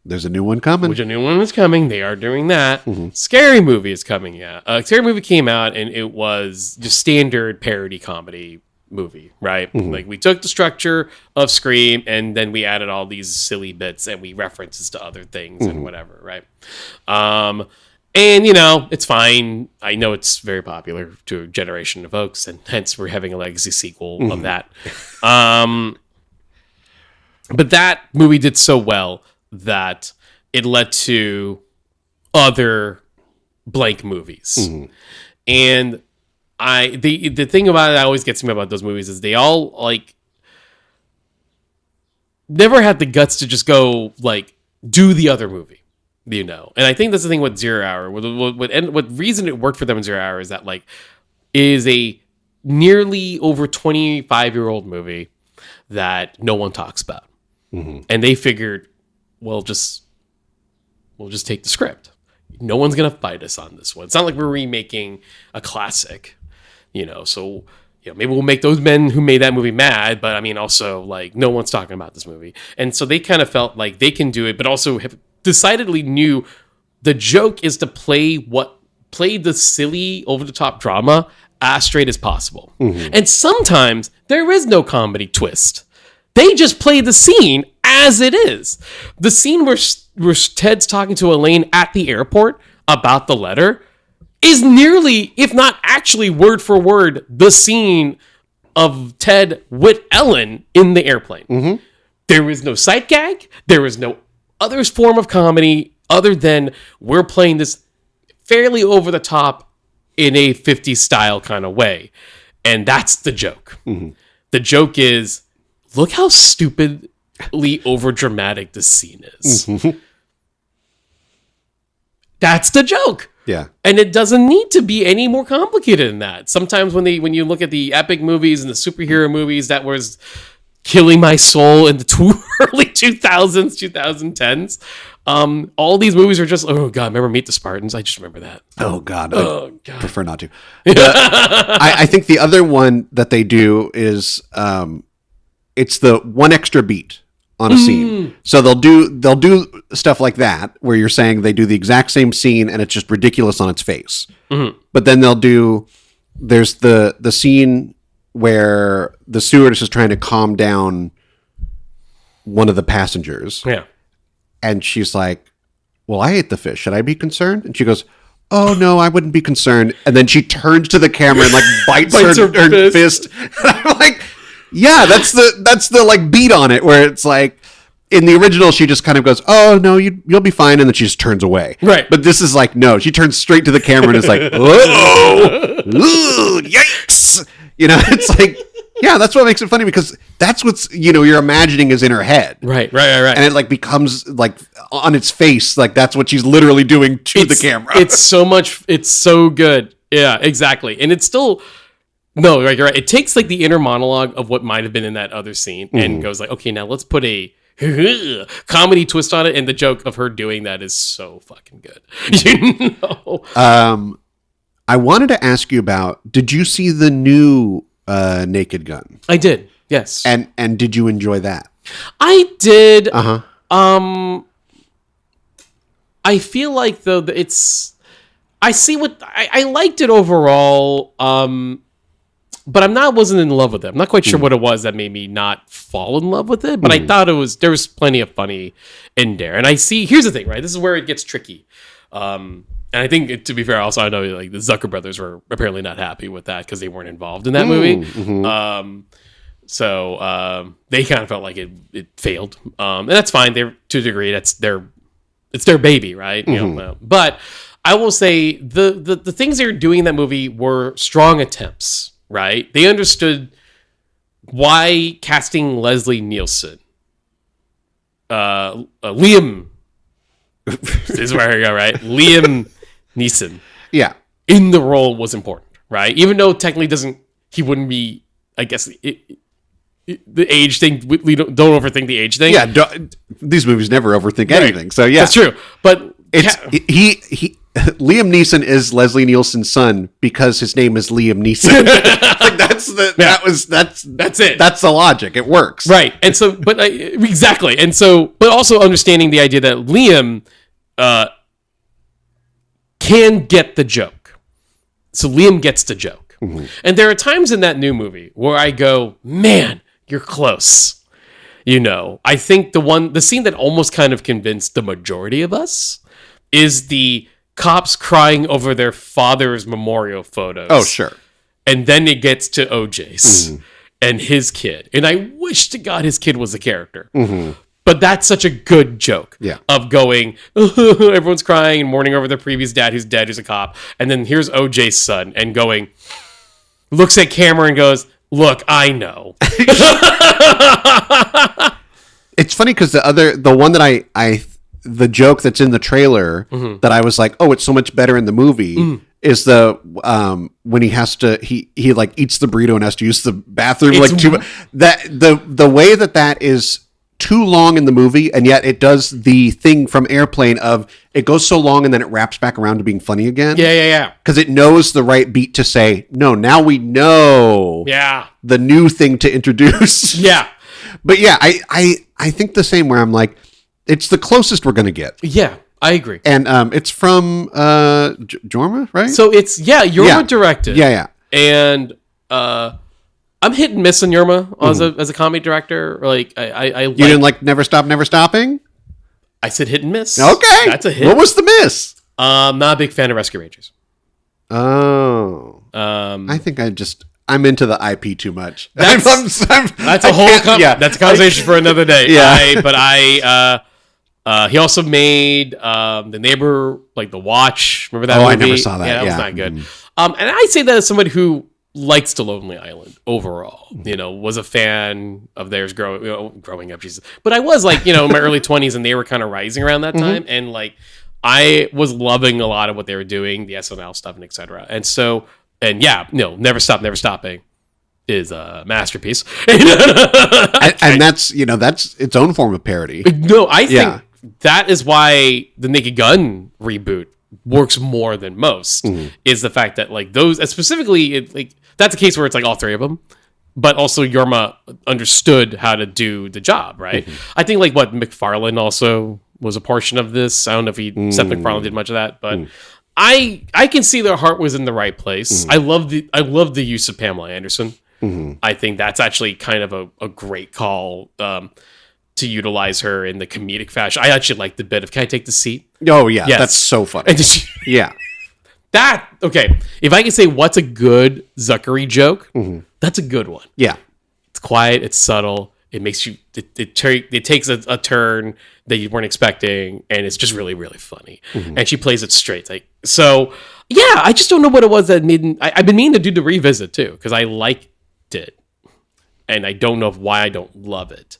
There's a new one coming. Which a new one is coming. They are doing that. Mm-hmm. Scary Movie is coming. Yeah, Scary Movie came out and it was just standard parody comedy movie, right? Mm-hmm. Like we took the structure of Scream and then we added all these silly bits and we references to other things and whatever, right? And it's fine. I know it's very popular to a generation of folks, and hence we're having a legacy sequel of that. But that movie did so well that it led to other blank movies. And the thing about it that always gets me about those movies is they all like never had the guts to just go like do the other movie, And I think that's the thing with 0 Hour. What reason it worked for them in 0 Hour is that like is a nearly over 25-year-old movie that no one talks about, and they figured, we'll just take the script. No one's gonna fight us on this one. It's not like we're remaking a classic. So maybe we'll make those men who made that movie mad, but I mean, also like no one's talking about this movie. And so they kind of felt like they can do it, but also have decidedly knew the joke is to play the silly over the top drama as straight as possible. And sometimes there is no comedy twist. They just play the scene as it is. The scene where Ted's talking to Elaine at the airport about the letter is nearly, if not actually word for word, the scene of Ted with Ellen in the airplane. There is no sight gag. There is no other form of comedy other than we're playing this fairly over the top in a 50s style kind of way. And that's the joke. The joke is, look how stupidly over dramatic this scene is. That's the joke. Yeah. And it doesn't need to be any more complicated than that. Sometimes when you look at the epic movies and the superhero movies, that was Killing My Soul in the early 2000s, 2010s. All these movies are just, oh God, remember Meet the Spartans? I just remember that. Oh God. Oh, I God. prefer not to. I think the other one that they do is it's the one extra beat on a scene. So they'll do stuff like that where you're saying they do the exact same scene and it's just ridiculous on its face. But then there's the scene where the stewardess is trying to calm down one of the passengers. Yeah. And she's like, well, I ate the fish. Should I be concerned? And she goes, oh, no, I wouldn't be concerned. And then she turns to the camera and like bites her fist. And I'm like, yeah, that's the like beat on it where it's like, in the original, she just kind of goes, oh, no, you'll be fine. And then she just turns away. Right. But this is like, no, she turns straight to the camera and is like, oh, ooh, yikes. You know, it's like, yeah, that's what makes it funny because that's what's, you're imagining is in her head. Right. And it like becomes like on its face, like that's what she's literally doing to the camera. It's so good. Yeah, exactly. And it's still, no, like, you're right. It takes like the inner monologue of what might have been in that other scene and goes like, okay, now let's put a comedy twist on it. And the joke of her doing that is so fucking good. I wanted to ask you about, did you see the new Naked Gun? I did. Yes. And did you enjoy that? I did. Uh-huh. I feel like though that I see what I liked it overall. But wasn't in love with it. I'm not quite sure what it was that made me not fall in love with it. But I thought there was plenty of funny in there. And here's the thing, right? This is where it gets tricky. And I think, to be fair, also I know like the Zucker brothers were apparently not happy with that because they weren't involved in that movie. So they kind of felt like it failed, and that's fine. They're to a degree. It's their baby, right? You know, but I will say the things they were doing in that movie were strong attempts. Right? They understood why casting Leslie Nielsen, Liam. This is where I go, right? Liam Neeson. Yeah. In the role was important, right? Even though technically he wouldn't be, I guess, the age thing, we don't overthink the age thing. Yeah. These movies never overthink anything. So yeah. That's true. But Liam Neeson is Leslie Nielsen's son because his name is Liam Neeson. Like that's it. That's the logic. It works. Right. And so, but exactly. And so, but also understanding the idea that Liam can get the joke. So Liam gets the joke. And there are times in that new movie where I go, man, you're close. I think the scene that almost kind of convinced the majority of us is the cops crying over their father's memorial photos. Oh, sure. And then it gets to OJ's and his kid. And I wish to God his kid was a character. But that's such a good joke of going, everyone's crying and mourning over their previous dad who's dead, who's a cop. And then here's OJ's son and going, looks at camera and goes, look, I know. It's funny because the one that the joke that's in the trailer that I was like, oh, it's so much better in the movie is the when he like eats the burrito and has to use the bathroom the way that is too long in the movie, and yet it does the thing from Airplane of it goes so long and then it wraps back around to being funny again. Yeah. Because it knows the right beat to say, no, now we know the new thing to introduce. Yeah. But yeah, I think the same where I'm like, it's the closest we're going to get. Yeah, I agree. And it's from Jorma, right? So it's, Jorma directed. Yeah. And I'm hit and miss on Jorma as a comedy director. Like, You didn't like Never Stop, Never Stopping? I said hit and miss. Okay. That's a hit. What was the miss? Not a big fan of Rescue Rangers. Oh. I think I'm into the IP too much. That's a whole that's a conversation for another day. Yeah. He also made The Neighbor, like The Watch. Remember that movie? I never saw that. Yeah, that was not good. And I say that as somebody who likes The Lonely Island overall. Was a fan of theirs growing up. Jesus. But I was like, in my early 20s, and they were kind of rising around that time. And like, I was loving a lot of what they were doing, the SNL stuff and etc. And so, Never Stop, Never Stopping. is a masterpiece. And that's its own form of parody. No, I think that is why the Naked Gun reboot works more than most. Is the fact that like those, specifically, that's a case where it's like all three of them, but also Yorma understood how to do the job, right? I think like what McFarlane also was a portion of this. I don't know if Seth MacFarlane did much of that, but I can see their heart was in the right place. I love the use of Pamela Anderson. I think that's actually kind of a great call to utilize her in the comedic fashion. I actually like the bit of "Can I take the seat?" Oh yeah, Yes. that's so funny. And Yeah. that okay. If I can say what's a good Zuckery joke, that's a good one. Yeah. It's quiet, it's subtle, it makes you it takes a turn that you weren't expecting, and it's just really, really funny. And she plays it straight. Like, so yeah, I just don't know what it was that needed. I've been meaning to do the revisit too, because I liked it. And I don't know why I don't love it.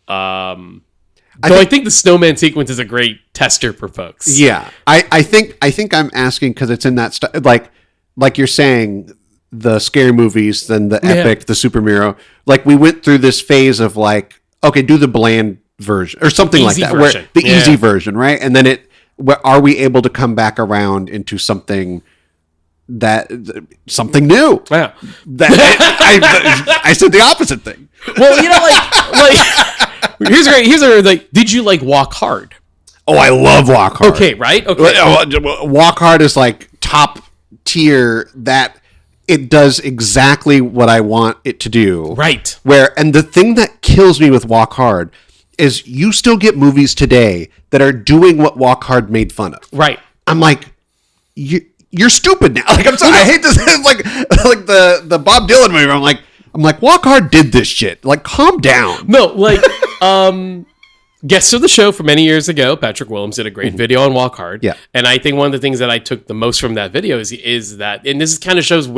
I think the snowman sequence is a great tester for folks. Yeah. I think I'm asking because it's in that like you're saying, the scary movies, then the epic, the Super Miro. Like we went through this phase of like, okay, do the bland version or something like that. Where, the easy version, right? And then are we able to come back around into something something new? Yeah. I said the opposite thing. Well, like here's like, did you like Walk Hard? Oh, I love Walk Hard. Okay, right? Okay. Walk Hard is like top tier, that it does exactly what I want it to do. Right. And the thing that kills me with Walk Hard is you still get movies today that are doing what Walk Hard made fun of. Right. I'm like, you're stupid now. Like, I'm sorry, I hate this. It's like the Bob Dylan movie. I'm like, Walk Hard did this shit. Like, calm down. No, like, guest of the show from many years ago, Patrick Willems, did a great video on Walk Hard. Yeah. And I think one of the things that I took the most from that video is that, and this kind of shows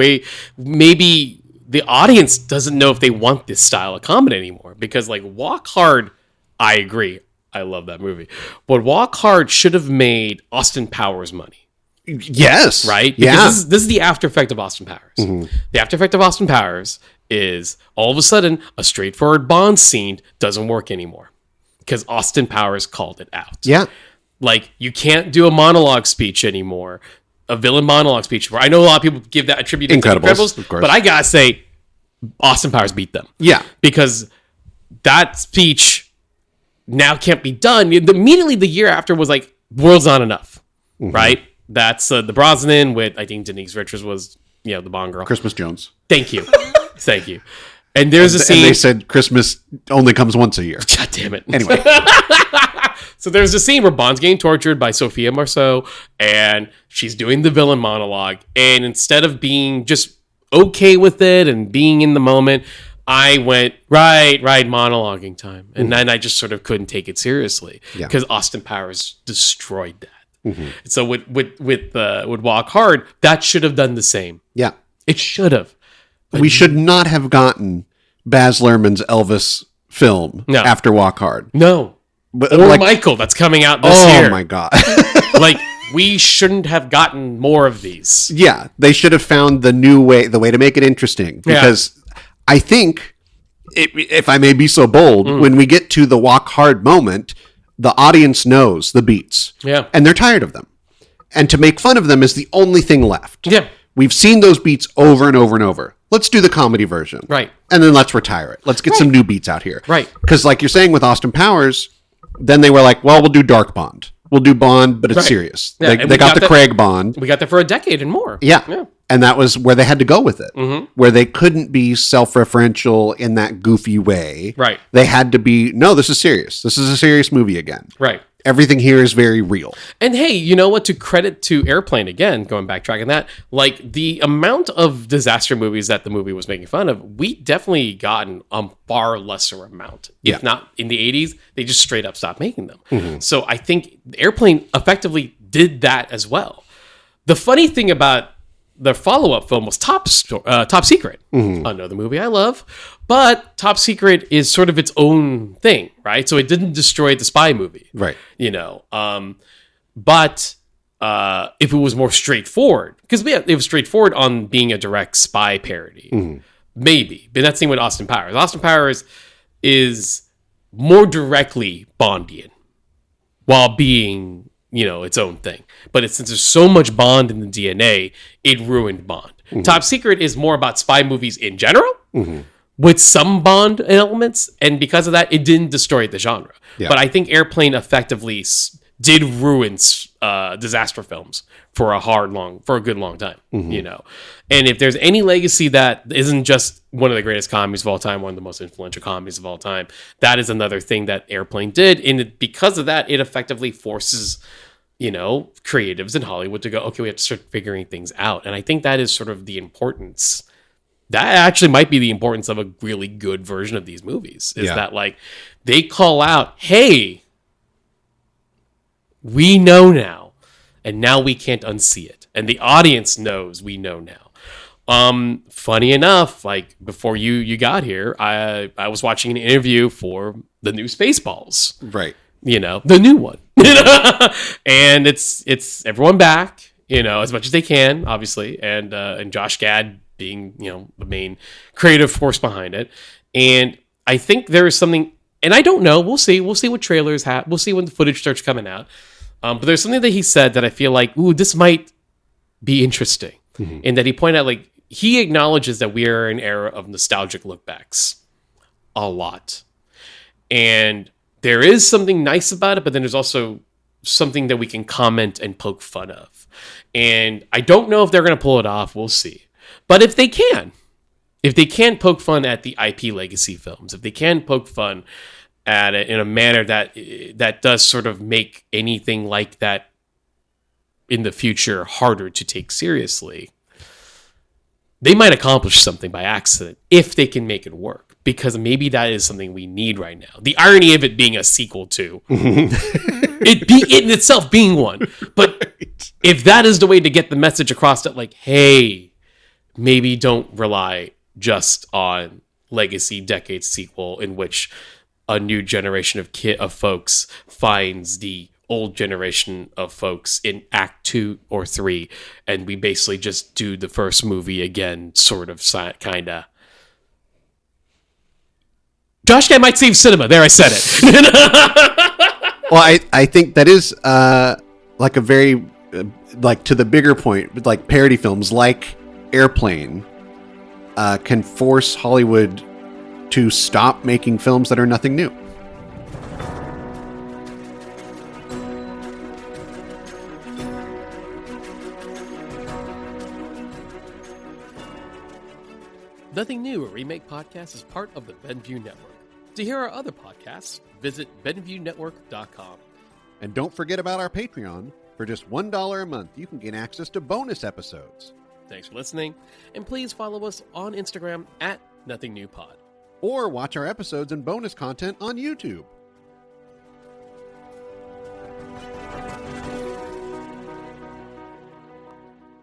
maybe the audience doesn't know if they want this style of comedy anymore. Because like Walk Hard, I agree. I love that movie. But Walk Hard should have made Austin Powers money. Yes. Right? Yeah. Because this is the after effect of Austin Powers. The after effect of Austin Powers is all of a sudden a straightforward Bond scene doesn't work anymore. Because Austin Powers called it out. Yeah. Like, you can't do a monologue speech anymore. A villain monologue speech. Where I know a lot of people give that attribute to Incredibles, of course. But I gotta say, Austin Powers beat them. Yeah. Because that speech now can't be done. Immediately the year after was like, World's Not Enough. Right? That's the Brosnan with, I think Denise Richards was, the Bond girl. Christmas Jones. Thank you. Thank you. And there's a scene. And they said Christmas only comes once a year. God damn it. Anyway. So there's a scene where Bond's getting tortured by Sophia Marceau, and she's doing the villain monologue. And instead of being just okay with it and being in the moment, I went, right, monologuing time. And then I just sort of couldn't take it seriously because Austin Powers destroyed that. So with Walk Hard, that should have done the same. Yeah. It should have. We should not have gotten Baz Luhrmann's Elvis film after Walk Hard. No. But, or Michael, that's coming out this year. Oh my God. Like, we shouldn't have gotten more of these. Yeah. They should have found the way to make it interesting. Because I think, if I may be so bold, when we get to the Walk Hard moment, the audience knows the beats. Yeah. And they're tired of them. And to make fun of them is the only thing left. Yeah. We've seen those beats over and over and over. Let's do the comedy version. Right. And then let's retire it. Let's get some new beats out here. Right. Because like you're saying with Austin Powers, then they were like, well, we'll do Dark Bond. We'll do Bond, but it's serious. Yeah, they got the Craig Bond. We got that for a decade and more. Yeah. And that was where they had to go with it. Where they couldn't be self-referential in that goofy way. Right. They had to be, no, this is serious. This is a serious movie again. Right. Everything here is very real. And hey, you know what? To credit to Airplane again, going backtracking that, like the amount of disaster movies that the movie was making fun of, we definitely gotten a far lesser amount. If not in the 80s, they just straight up stopped making them. So I think Airplane effectively did that as well. The funny thing about the follow-up film was Top Secret. Another movie I love. But Top Secret is sort of its own thing, right? So it didn't destroy the spy movie. Right. But if it was more straightforward, because it was straightforward on being a direct spy parody. maybe, but that's the same with Austin Powers. Austin Powers is more directly Bondian while being, its own thing. But since there's so much Bond in the DNA, it ruined Bond. Mm-hmm. Top Secret is more about spy movies in general, with some Bond elements, and because of that, it didn't destroy the genre. Yeah. But I think Airplane effectively did ruin disaster films for a good long time, And if there's any legacy that isn't just one of the greatest comedies of all time, one of the most influential comedies of all time, that is another thing that Airplane did. And because of that, it effectively forces, creatives in Hollywood to go, okay, we have to start figuring things out. And I think that is sort of the importance. That actually might be the importance of a really good version of these movies, is that like they call out, hey, we know now, and now we can't unsee it. And the audience knows we know now. Funny enough, like before you got here, I was watching an interview for the new Spaceballs. Right. The new one. And it's everyone back, as much as they can, obviously, and Josh Gad being, the main creative force behind it. And I think there is something, and I don't know, we'll see what trailers have, we'll see when the footage starts coming out. But there's something that he said that I feel like, ooh, this might be interesting. Mm-hmm. And that he pointed out, like, he acknowledges that we are in an era of nostalgic lookbacks a lot. And there is something nice about it, but then there's also something that we can comment and poke fun of. And I don't know if they're going to pull it off. We'll see. But if they can poke fun at the IP legacy films, if they can poke fun at it in a manner that does sort of make anything like that in the future harder to take seriously, they might accomplish something by accident if they can make it work, because maybe that is something we need right now. The irony of it being a sequel to it in itself being one, but if that is the way to get the message across, that like, hey, maybe don't rely just on legacy decade sequel in which a new generation of folks finds the old generation of folks in act 2 or 3, and we basically just do the first movie again, sort of, kind of. Josh Gad might save cinema. There, I said it. Well, I think that is like a very like to the bigger point, like parody films like Airplane can force Hollywood to stop making films that are nothing new. Nothing New, a Remake podcast, is part of the Benview Network. To hear our other podcasts, visit BenviewNetwork.com. And don't forget about our Patreon. For just $1 a month, you can gain access to bonus episodes. Thanks for listening, and please follow us on Instagram at NothingNewPod. Or watch our episodes and bonus content on YouTube.